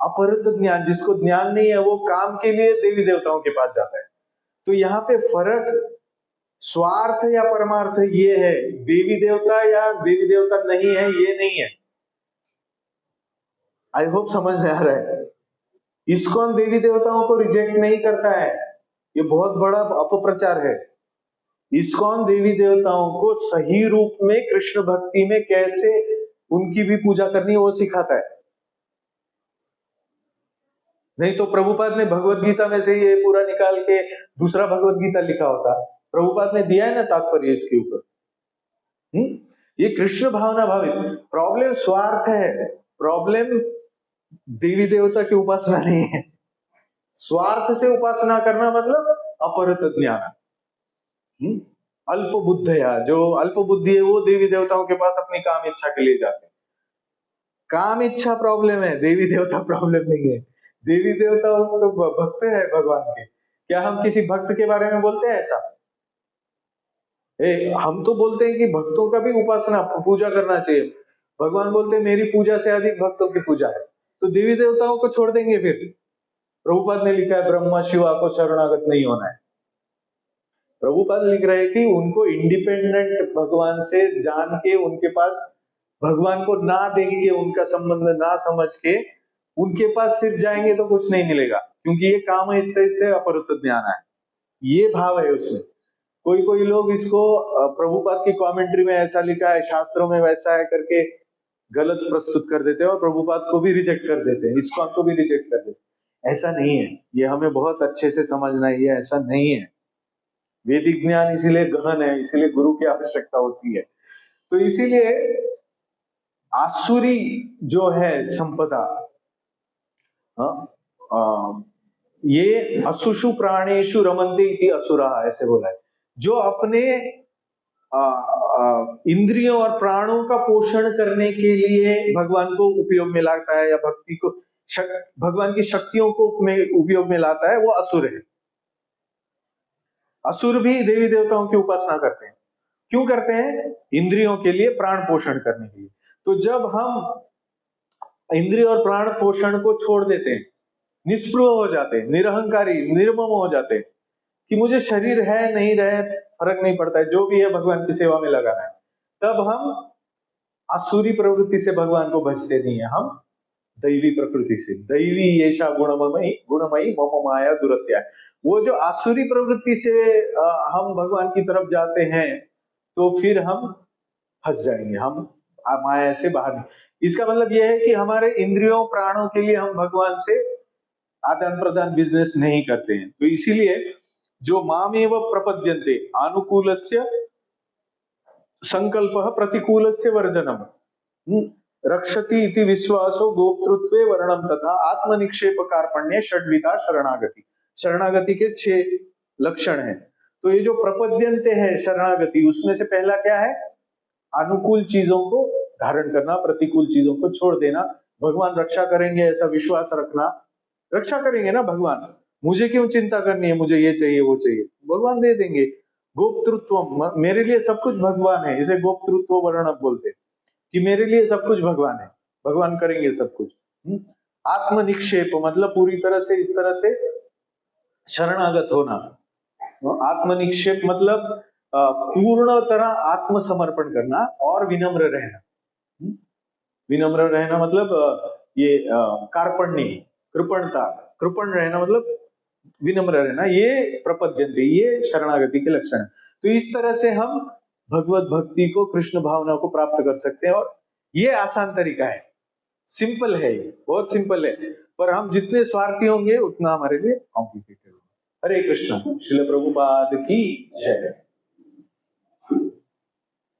अपहृत ज्ञान, जिसको ज्ञान नहीं है वो काम के लिए देवी देवताओं के पास जाता है। तो यहाँ पे फर्क स्वार्थ या परमार्थ ये है, देवी देवता या देवी देवता नहीं है ये नहीं है। आई होप समझ में आ रहा है। इस्कॉन देवी देवताओं को रिजेक्ट नहीं करता है, ये बहुत बड़ा अपप्रचार है। इस्कॉन देवी देवताओं को सही रूप में कृष्ण भक्ति में कैसे उनकी भी पूजा करनी वो सिखाता है। नहीं तो प्रभुपाद ने भगवत गीता में से ये पूरा निकाल के दूसरा भगवत गीता लिखा होता। प्रभुपाद ने दिया है ना तात्पर्य इसके ऊपर। ये कृष्ण भावना भावित। प्रॉब्लम स्वार्थ है, प्रॉब्लम देवी देवता की उपासना नहीं है। स्वार्थ से उपासना करना मतलब अपहृत ज्ञान। अल्प बुद्धया, जो अल्प बुद्धि है वो देवी देवताओं के पास अपनी काम इच्छा के लिए जाते हैं। काम इच्छा प्रॉब्लम है, देवी देवता प्रॉब्लम नहीं है। देवी देवता तो भक्त है भगवान के। क्या हम किसी भक्त के बारे में बोलते हैं ऐसा? हम तो बोलते हैं कि भक्तों का भी उपासना पूजा करना चाहिए। भगवान बोलते हैं मेरी पूजा से अधिक भक्तों की पूजा है। तो देवी देवताओं को छोड़ देंगे फिर? प्रभुपाद ने लिखा है ब्रह्मा शिवा को शरणागत नहीं होना है। प्रभुपाद लिख रहे हैं कि उनको इंडिपेंडेंट भगवान से जान के, उनके पास भगवान को ना देख के, उनका संबंध ना समझ के उनके पास सिर्फ जाएंगे तो कुछ नहीं मिलेगा, क्योंकि ये काम स्थिर अपहृत ज्ञान है, ये भाव है उसमें। कोई कोई लोग इसको प्रभुपाद की कमेंट्री में ऐसा लिखा है, शास्त्रों में वैसा है करके गलत प्रस्तुत कर देते हैं और प्रभुपाद को भी रिजेक्ट कर देते हैं, इस्कॉन को भी रिजेक्ट कर देते हैं। ऐसा नहीं है, ये हमें बहुत अच्छे से समझना है, ये ऐसा नहीं है। वैदिक ज्ञान इसीलिए गहन है, इसीलिए गुरु की आवश्यकता होती है। तो इसीलिए आसुरी जो है संपदा, ये असुषु प्राणेषु रमन्ते इति असुरा, ऐसे बोला है। जो अपने इंद्रियों और प्राणों का पोषण करने के लिए भगवान को उपयोग में लाता है या भक्ति को भगवान की शक्तियों को उपयोग में लाता है, वो असुर है। असुर भी देवी देवताओं की उपासना करते हैं। क्यों करते हैं? इंद्रियों के लिए, प्राण पोषण करने के लिए। तो जब हम इंद्रिय और प्राण पोषण को छोड़ देते हैं, निस्पृह हो जाते हैं, निरहंकारी निर्मम हो जाते हैं कि मुझे शरीर है नहीं रहे फर्क नहीं पड़ता है, जो भी है भगवान की सेवा में लगाना है, तब हम आसुरी प्रवृत्ति से भगवान को भजते नहीं है, हम दैवी प्रकृति से। दैवी येषा गुणमयी मम माया दुरत्या। वो जो आसुरी प्रवृत्ति से हम भगवान की तरफ जाते हैं तो फिर हम फंस जाएंगे, हम माया से बाहर नहीं। इसका मतलब यह है कि हमारे इंद्रियों प्राणों के लिए हम भगवान से आदान प्रदान बिजनेस नहीं करते हैं। तो इसीलिए जो मामेव प्रपद्यन्ते अनुकूलस्य संकल्पः प्रतिकूलस्य वर्जनम रक्षति इति विश्वासो गोप्तृत्वे वर्णम तथा आत्मनिक्षेप कार्पण्य षड्विधा शरणागति। शरणागति के 6 लक्षण हैं। तो ये जो प्रपद्यन्ते है शरणागति, उसमें से पहला क्या है? अनुकूल चीजों को धारण करना, प्रतिकूल चीजों को छोड़ देना। भगवान रक्षा करेंगे ऐसा विश्वास रखना। रक्षा करेंगे ना भगवान, मुझे क्यों चिंता करनी है, मुझे ये चाहिए वो चाहिए, भगवान दे देंगे। गोप्तृत्व, मेरे लिए सब कुछ भगवान है, इसे गोप्तृत्व वर्णन बोलते, कि मेरे लिए सब कुछ भगवान है, भगवान करेंगे सब कुछ। आत्मनिक्षेप मतलब पूरी तरह से इस तरह से शरणागत होना। आत्मनिक्षेप मतलब पूर्ण तरह आत्मसमर्पण करना और विनम्र रहना। विनम्र रहना मतलब ये कार्पण्य, कृपणता, कृपण रहना मतलब विनम्र रहना, ये प्रपद्यन्ते, ये शरणागति के लक्षण है। तो इस तरह से हम भगवत भक्ति को, कृष्ण भावना को प्राप्त कर सकते हैं। और ये आसान तरीका है, सिंपल है, ये बहुत सिंपल है, पर हम जितने स्वार्थी होंगे उतना हमारे लिए कॉम्प्लिकेटेड होगा। हरे कृष्ण। श्रील प्रभुपाद की जय।